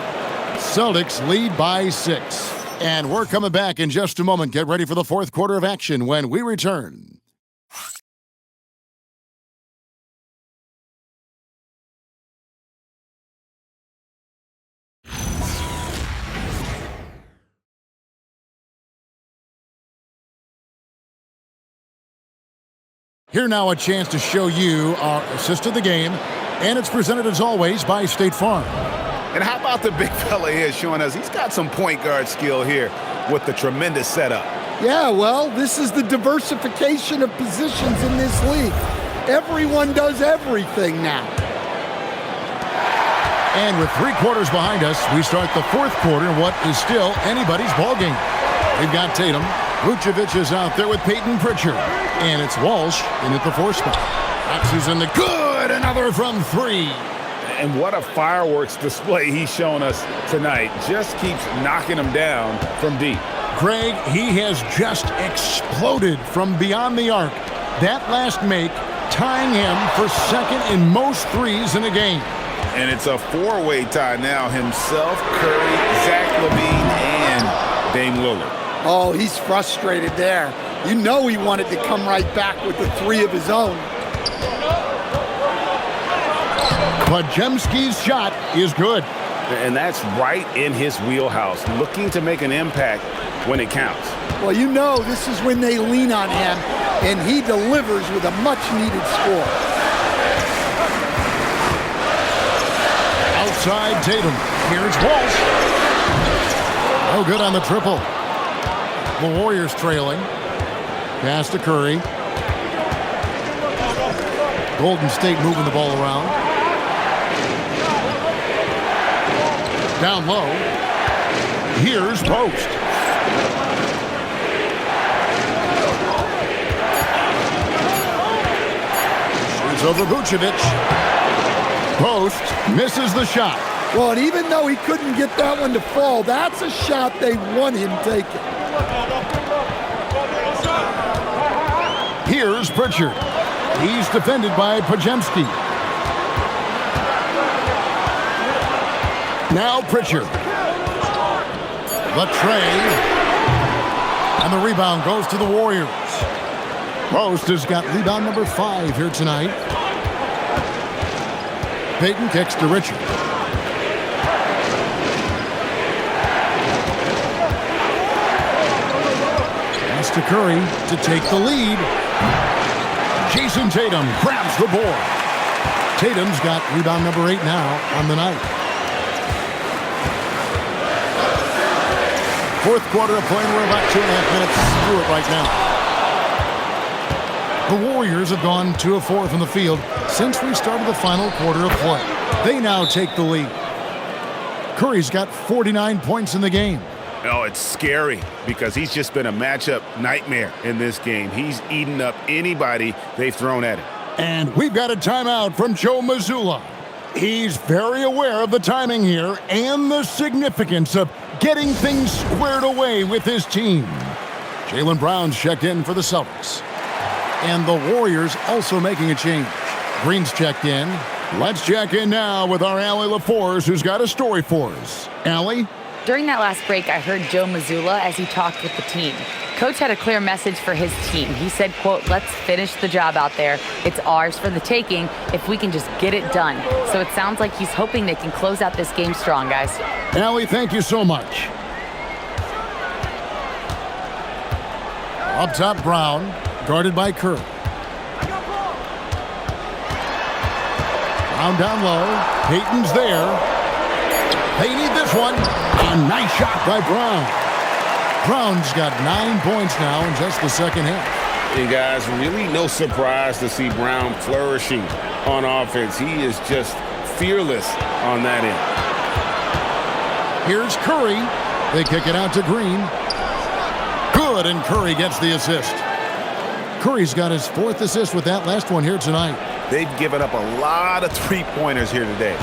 Celtics lead by 6. And we're coming back in just a moment. Get ready for the fourth quarter of action when we return. Here now a chance to show you our assist of the game. And it's presented as always by State Farm. And how about the big fella here showing us he's got some point guard skill here with the tremendous setup. Yeah, well, this is the diversification of positions in this league. Everyone does everything now. And with 3 quarters behind us, we start the fourth quarter in what is still anybody's ballgame. We've got Tatum. Vucevic is out there with Peyton Pritchard. And it's Walsh in at the 4 spot. Axis in the good. Another from 3. And what a fireworks display he's shown us tonight. Just keeps knocking them down from deep. Greg, he has just exploded from beyond the arc. That last make tying him for second in most threes in a game. And it's a 4-way tie now. Himself, Curry, Zach LaVine, and Dame Lillard. Oh, he's frustrated there. You know he wanted to come right back with the 3 of his own. Podziemski's shot is good. And that's right in his wheelhouse, looking to make an impact when it counts. Well, you know this is when they lean on him, and he delivers with a much-needed score. Outside Tatum. Here's Walsh. Oh, good on the triple. The Warriors trailing. Pass to Curry. Golden State moving the ball around. Down low. Here's Post. over Vucevic. Post, misses the shot. Well, and even though he couldn't get that one to fall, that's a shot they want him taking. Here's Pritchard. He's defended by Pajemski. Now Pritchard. The tray. And the rebound goes to the Warriors. Post has got rebound number 5 here tonight. Payton kicks to Richard. Pass to Curry to take the lead. Jason Tatum grabs the board. Tatum's got rebound number 8 now on the night. Fourth quarter of play. We're about 2.5 minutes through it right now. The Warriors have gone 2 of 4 from the field since we started the final quarter of play. They now take the lead. Curry's got 49 points in the game. Oh, it's scary because he's just been a matchup nightmare in this game. He's eaten up anybody they've thrown at him. And we've got a timeout from Joe Mazzulla. He's very aware of the timing here and the significance of getting things squared away with his team. Jaylen Brown's checked in for the Celtics. And the Warriors also making a change. Green's checked in. Let's check in now with our Allie LaForce, who's got a story for us. Allie? During that last break, I heard Joe Mazzulla as he talked with the team. Coach had a clear message for his team. He said, quote, "Let's finish the job out there. It's ours for the taking if we can just get it done." So it sounds like he's hoping they can close out this game strong, guys. Allie, thank you so much. Up top, Brown, guarded by Curry. Brown down low. Payton's there. They need this one. A nice shot by Brown. Brown's got 9 points now in just the second half. And guys, really no surprise to see Brown flourishing on offense. He is just fearless on that end. Here's Curry. They kick it out to Green. Good, and Curry gets the assist. Curry's got his 4th assist with that last one here tonight. They've given up a lot of three-pointers here today.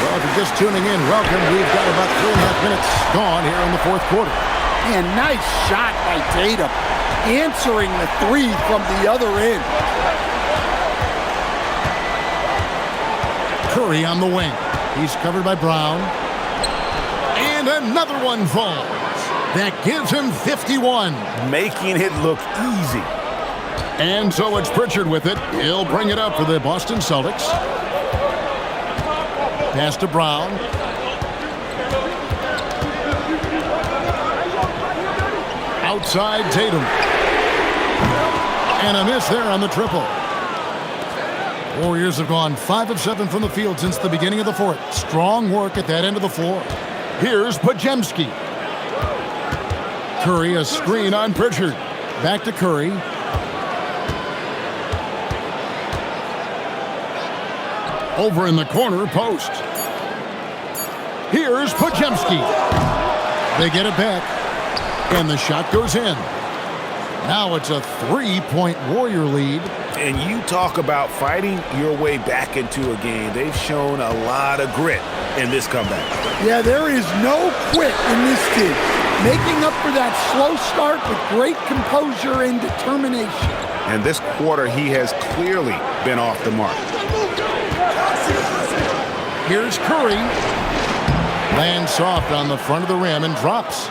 Well, if you're just tuning in, welcome. We've got about 3.5 minutes gone here in the fourth quarter. And nice shot by Tatum, answering the 3 from the other end. Curry on the wing. He's covered by Brown. And another one falls. That gives him 51. Making it look easy. And so it's Pritchard with it. He'll bring it up for the Boston Celtics. Pass to Brown. Outside Tatum. And a miss there on the triple. Warriors have gone 5 of 7 from the field since the beginning of the fourth. Strong work at that end of the floor. Here's Pajemski. Curry, a screen on Pritchard. Back to Curry. Over in the corner, post. Here's Pajemski. They get it back. And the shot goes in. Now it's a 3-point Warrior lead. And you talk about fighting your way back into a game. They've shown a lot of grit in this comeback. Yeah, there is no quit in this team. Making up for that slow start with great composure and determination. And this quarter, he has clearly been off the mark. Here's Curry. Lands soft on the front of the rim and drops.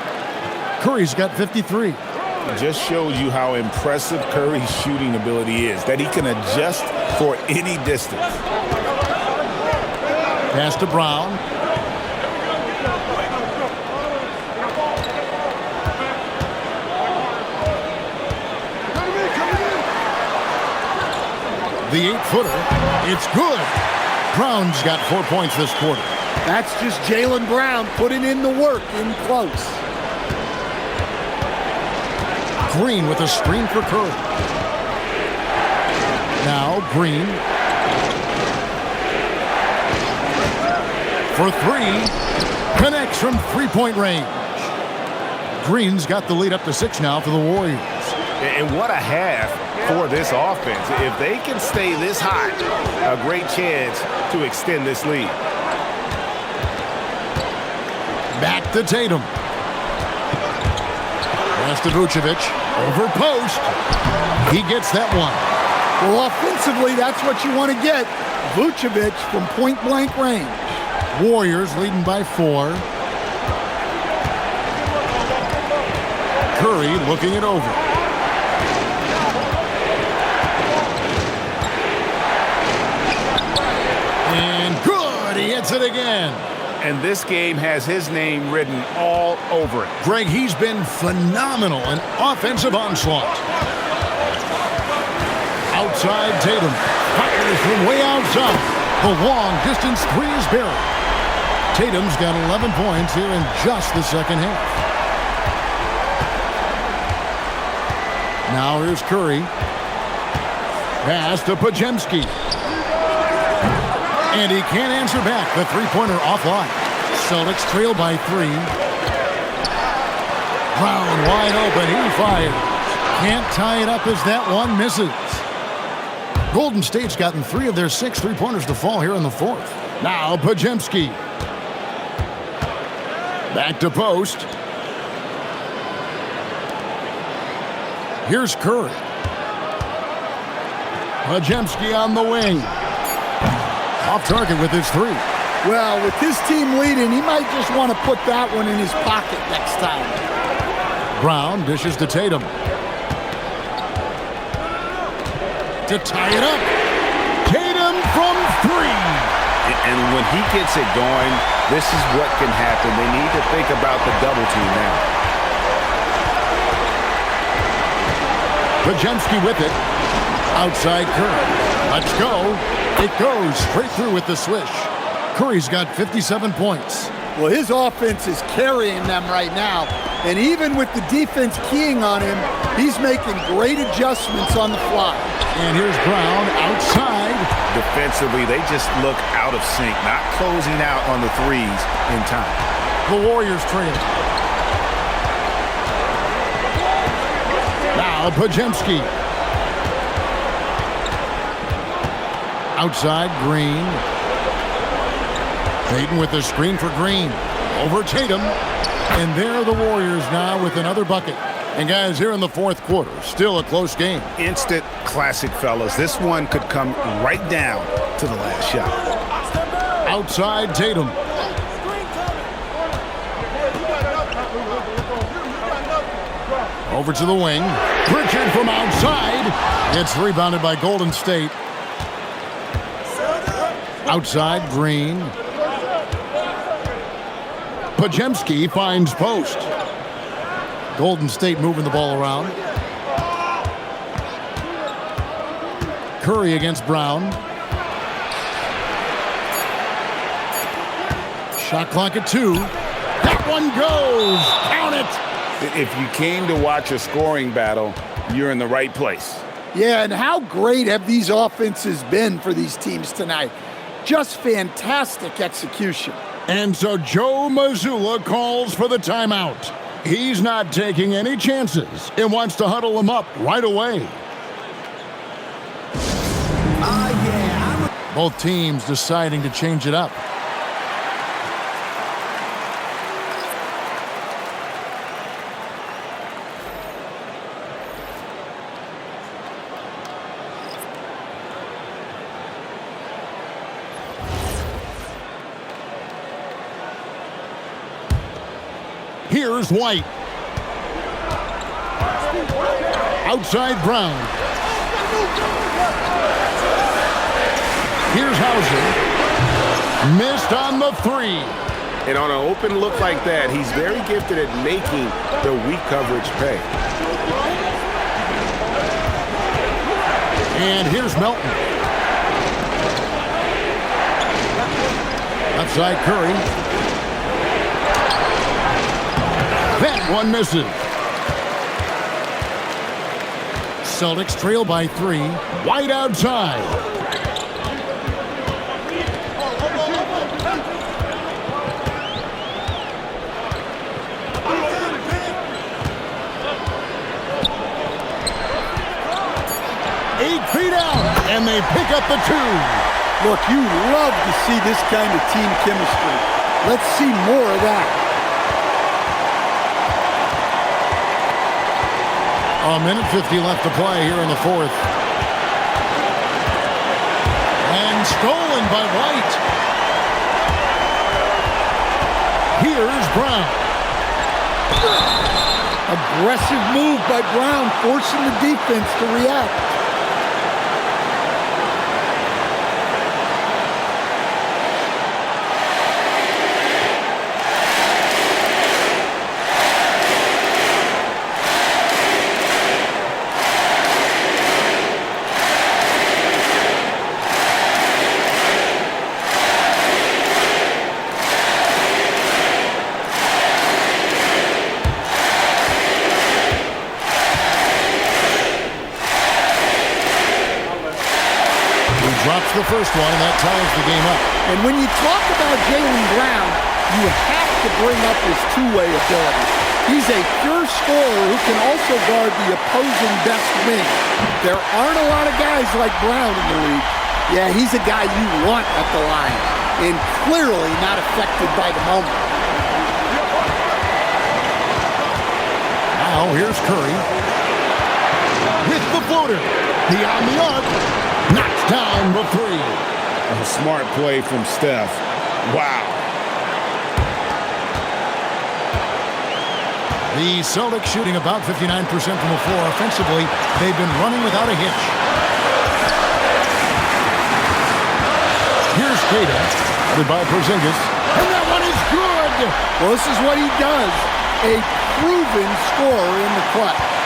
Curry's got 53. It just shows you how impressive Curry's shooting ability is, that he can adjust for any distance. Pass to Brown. The 8-footer. It's good. Brown's got 4 points this quarter. That's just Jaylen Brown putting in the work in close. Green with a screen for Curry. Now Green. For 3. Connects from 3-point range. Green's got the lead up to 6 now for the Warriors. And what a half for this offense. If they can stay this hot, a great chance to extend this lead. Back to Tatum. Pass to Vucevic. Over post. He gets that one. Well, offensively, that's what you want to get. Vucevic from point-blank range. Warriors leading by 4. Curry looking it over. And good. He hits it again. And this game has his name written all over it. Greg, he's been phenomenal in offensive onslaught. Outside Tatum. Fires from way outside. The long distance 3 is buried. Tatum's got 11 points here in just the second half. Now here's Curry. Pass to Podziemski. And he can't answer back. The three-pointer offline. Celtics trail by 3. Brown wide open. He fires. Can't tie it up as that one misses. Golden State's gotten 3 of their 6 three-pointers to fall here in the 4th. Now Podziemski. Back to post. Here's Curry. Podziemski on the wing. Off target with his 3. Well, with his team leading, he might just want to put that one in his pocket next time. Brown dishes to Tatum. To tie it up. Tatum from 3. And when he gets it going, this is what can happen. They need to think about the double team now. Podziemski with it. Outside Curry. Let's go. It goes straight through with the swish. Curry's got 57 points. Well, his offense is carrying them right now. And even with the defense keying on him, he's making great adjustments on the fly. And here's Brown outside. Defensively, they just look out of sync, not closing out on the threes in time. The Warriors trail. Now Podziemski. Outside Green. Tatum with the screen for Green. Over Tatum. And there are the Warriors now with another bucket. And guys, here in the 4th quarter, still a close game. Instant classic, fellas. This one could come right down to the last shot. Outside Tatum. Over to the wing. Pritchard from outside. It's rebounded by Golden State. Outside Green. Podziemski finds post. Golden State moving the ball around. Curry against Brown. Shot clock at 2. That one goes. Count it. If you came to watch a scoring battle, you're in the right place. Yeah, and how great have these offenses been for these teams tonight? Just fantastic execution. And so Joe Mazzulla calls for the timeout. He's not taking any chances and wants to huddle them up right away. Both teams deciding to change it up. Here's White. Outside Brown. Here's Hauser. Missed on the 3. And on an open look like that, he's very gifted at making the weak coverage pay. And here's Melton. Outside Curry. That one misses. Celtics trail by 3. White outside. up the two. Look, you love to see this kind of team chemistry. Let's see more of that. A minute 50 left to play here in the fourth. And stolen by White. Here's Brown. Aggressive move by Brown, forcing the defense to react. Drops the first one, and that ties the game up. And when you talk about Jaylen Brown, you have to bring up his two-way ability. He's a pure scorer who can also guard the opposing best wing. There aren't a lot of guys like Brown in the league. Yeah, he's a guy you want at the line, and clearly not affected by the moment. Now here's Curry. With the floater. The on the arc. Knocks down the three. A smart play from Steph. Wow. The Celtics shooting about 59% from the floor offensively. They've been running without a hitch. Here's Kata, headed by Porzingis. And that one is good! Well, this is what he does. A proven scorer in the clutch.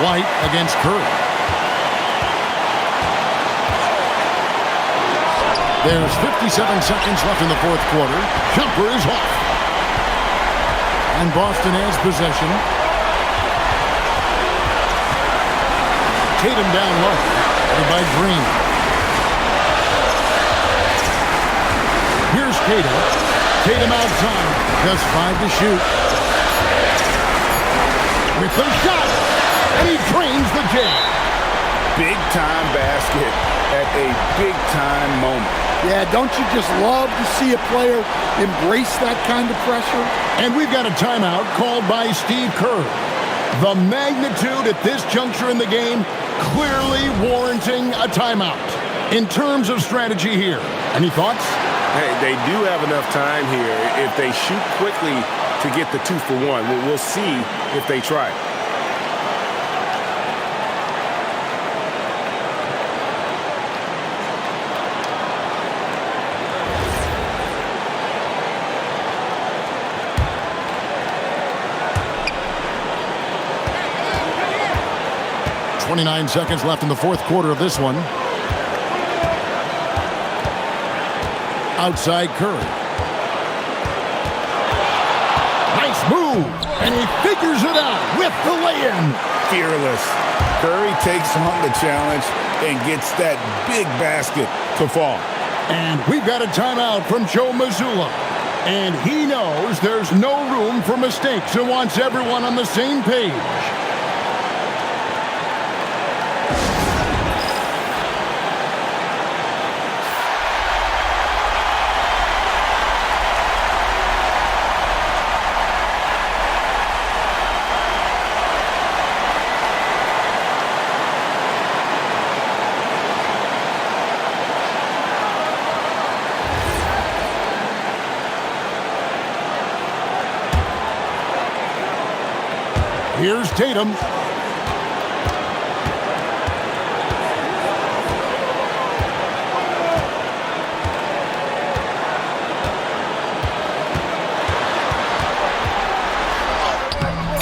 White against Curry. There's 57 seconds left in the fourth quarter. Jumper is off. And Boston has possession. Tatum down low. Headed by Green. Here's Tatum. Tatum outside. Just 5 to shoot. With the shot. And he drains the game. Big-time basket at a big-time moment. Yeah, don't you just love to see a player embrace that kind of pressure? And we've got a timeout called by Steve Kerr. The magnitude at this juncture in the game clearly warranting a timeout. In terms of strategy here, any thoughts? Hey, they do have enough time here. If they shoot quickly to get the 2-for-1, we'll see if they try. 29 seconds left in the fourth quarter of this one. Outside Curry. Nice move. And he figures it out with the lay-in. Fearless. Curry takes on the challenge and gets that big basket to fall. And we've got a timeout from Joe Mazzulla. And he knows there's no room for mistakes and wants everyone on the same page. Here's Tatum.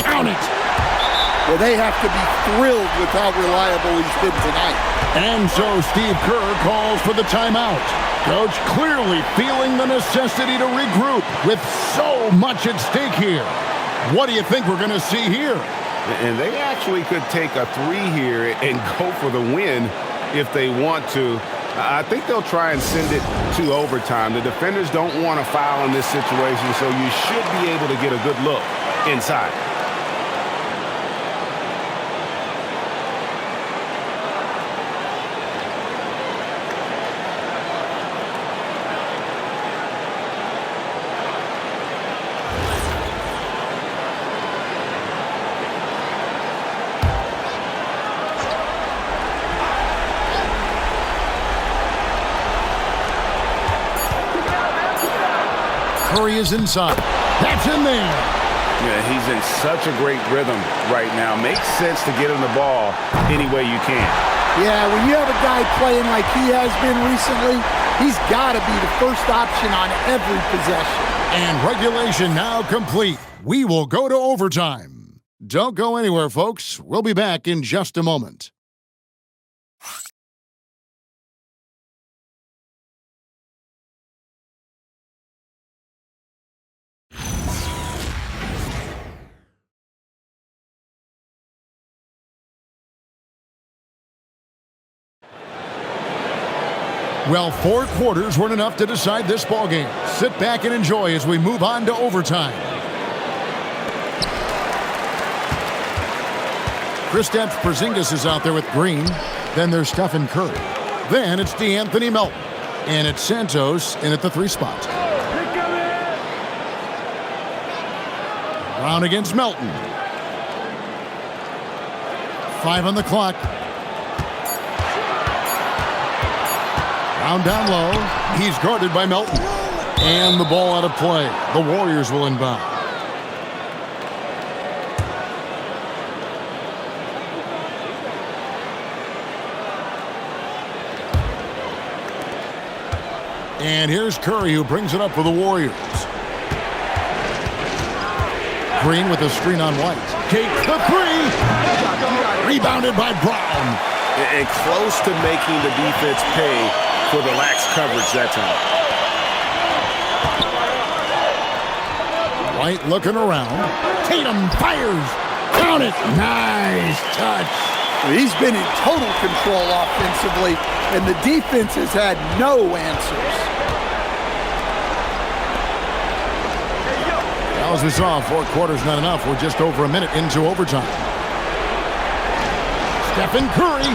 Count it. Well, they have to be thrilled with how reliable he's been tonight. And so Steve Kerr calls for the timeout. Coach clearly feeling the necessity to regroup with so much at stake here. What do you think we're going to see here? And they actually could take a 3 here and go for the win if they want to. I think they'll try and send it to overtime. The defenders don't want to foul in this situation, so you should be able to get a good look inside. Curry is inside. That's in there. Yeah, he's in such a great rhythm right now. Makes sense to get him the ball any way you can. Yeah, when you have a guy playing like he has been recently, he's got to be the first option on every possession. And regulation now complete. We will go to overtime. Don't go anywhere, folks. We'll be back in just a moment. Well, 4 quarters weren't enough to decide this ballgame. Sit back and enjoy as we move on to overtime. Kristaps Porzingis is out there with Green. Then there's Stephen Curry. Then it's DeAnthony Melton. And it's Santos in at the 3 spot. Brown against Melton. 5 on the clock. Brown down low. He's guarded by Melton. And the ball out of play. The Warriors will inbound. And here's Curry, who brings it up for the Warriors. Green with a screen on White. Takes the 3. Rebounded by Brown. And close to making the defense pay for the lax coverage that time. White looking around. Tatum fires. Count it. Nice touch. He's been in total control offensively, and the defense has had no answers. Now, as we saw, 4 quarters not enough. We're just over a minute into overtime. Stephen Curry.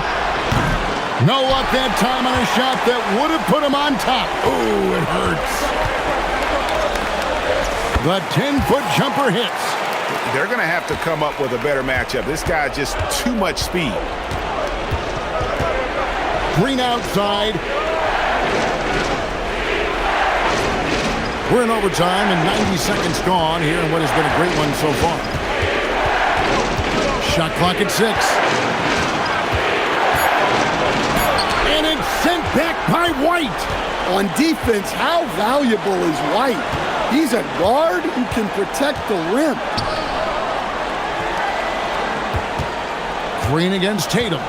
No luck that time on a shot that would have put him on top. Ooh, it hurts. The 10-foot jumper hits. They're going to have to come up with a better matchup. This guy just too much speed. Green outside. We're in overtime and 90 seconds gone here in what has been a great one so far. Shot clock at 6. And it's sent back by White. On defense, how valuable is White? He's a guard who can protect the rim. Green against Tatum.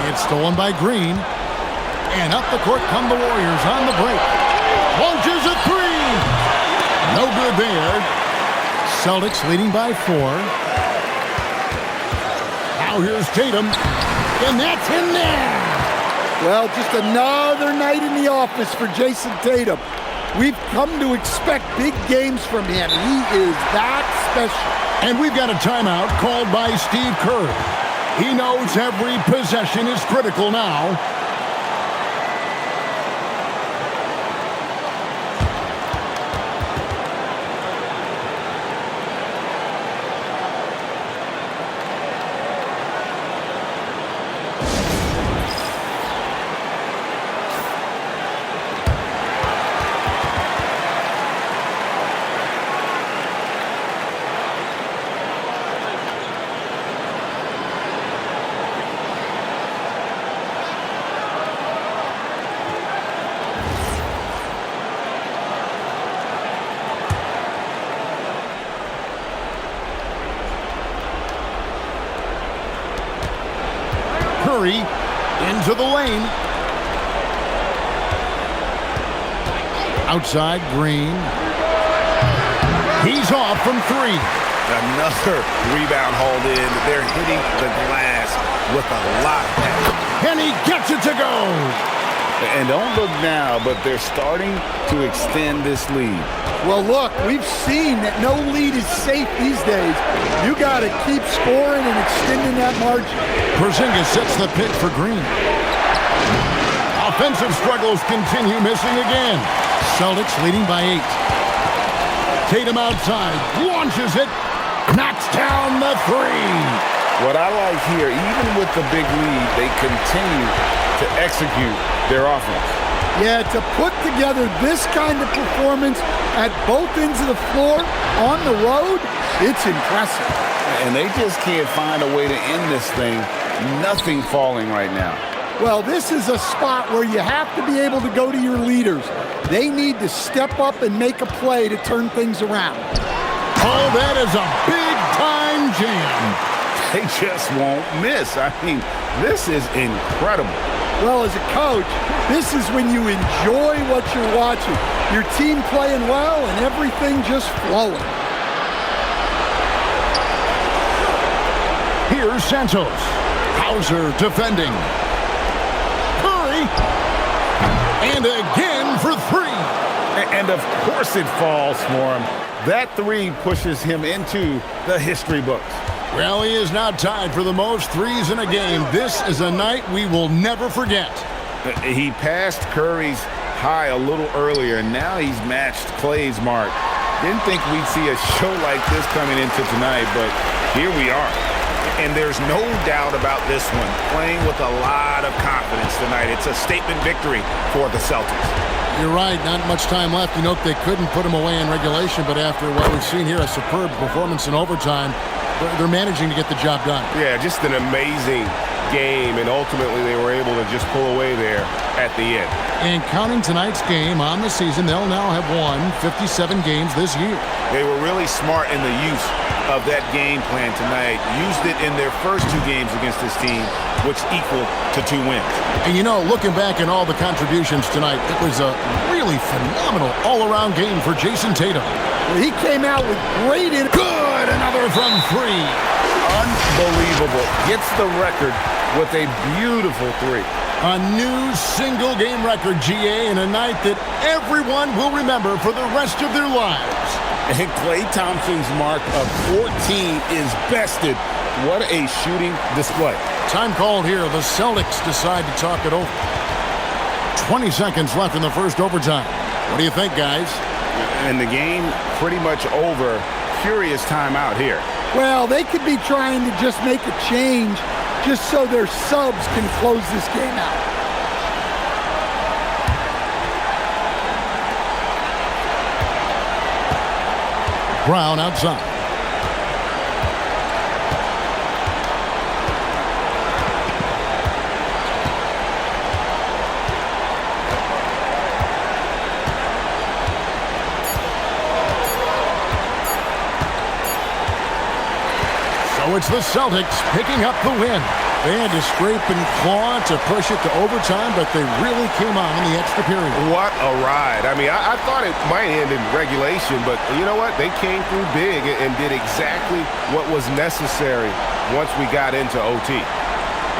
It's stolen by Green. And up the court come the Warriors on the break. Launches a 3. No good there. Celtics leading by 4. Now here's Tatum. And that's in there. Well, just another night in the office for Jason Tatum. We've come to expect big games from him. He is that special. And we've got a timeout called by Steve Kerr. He knows every possession is critical now. Curry into the lane. Outside, Green. He's off from 3. Another rebound hauled in. They're hitting the glass with a lot of passion. And he gets it to go. And don't look now, but they're starting to extend this lead. Well, look, we've seen that no lead is safe these days. You got to keep scoring and extending that margin. Porzingis sets the pick for Green. Offensive struggles continue, missing again. Celtics leading by 8. Tatum outside, launches it, knocks down the 3. What I like here, even with the big lead, they continue to execute their offense. Yeah, to put together this kind of performance at both ends of the floor on the road, it's impressive. And they just can't find a way to end this thing. Nothing falling right now. Well, this is a spot where you have to be able to go to your leaders. They need to step up and make a play to turn things around. Oh, that is a big-time jam. They just won't miss. I mean, this is incredible. Well, as a coach, this is when you enjoy what you're watching. Your team playing well and everything just flowing. Here's Santos. Hauser defending. Curry. And again for three. And of course it falls for him. That three pushes him into the history books. Well, he is now tied for the most threes in a game. This is a night we will never forget. He passed Curry's high a little earlier, and now he's matched Clay's mark. Didn't think we'd see a show like this coming into tonight, but here we are. And there's no doubt about this one. Playing with a lot of confidence tonight. It's a statement victory for the Celtics. You're right, not much time left. You know, they couldn't put him away in regulation, but after what we've seen here, a superb performance in overtime, they're managing to get the job done. Yeah, just an amazing game, and ultimately they were able to just pull away there at the end. And counting tonight's game on the season, they'll now have won 57 games this year. They were really smart in the use of that game plan tonight. Used it in their first two games against this team, which equaled to 2 wins. And you know, looking back at all the contributions tonight, it was a really phenomenal all-around game for Jason Tatum. He came out with great... Good! Another from three. Unbelievable. Gets the record with a beautiful three. A new single-game record, GA, in a night that everyone will remember for the rest of their lives. And Klay Thompson's mark of 14 is bested. What a shooting display. Time called here. The Celtics decide to talk it over. 20 seconds left in the first overtime. What do you think, guys? And the game pretty much over. Curious timeout here. Well, they could be trying to just make a change just so their subs can close this game out. Brown outside. So it's the Celtics picking up the win. They had to scrape and claw to push it to overtime, but they really came on in the extra period. What a ride. I mean, I thought it might end in regulation, but you know what? They came through big and did exactly what was necessary once we got into OT.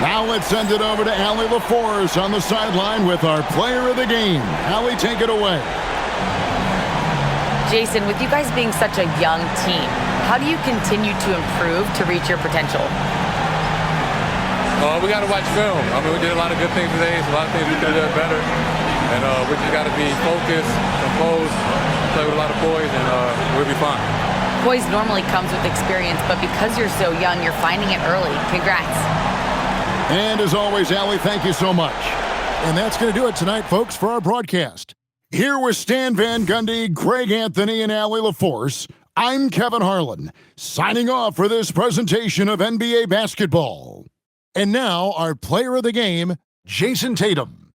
Now let's send it over to Allie LaForce on the sideline with our player of the game. Allie, take it away. Jason, with you guys being such a young team, how do you continue to improve to reach your potential? We got to watch film. I mean, we did a lot of good things today. So a lot of things we could have done better. And we just got to be focused, composed, play with a lot of poise, and we'll be fine. Poise normally comes with experience, but because you're so young, you're finding it early. Congrats. And as always, Allie, thank you so much. And that's going to do it tonight, folks, for our broadcast. Here with Stan Van Gundy, Greg Anthony, and Allie LaForce, I'm Kevin Harlan, signing off for this presentation of NBA basketball. And now, our player of the game, Jason Tatum.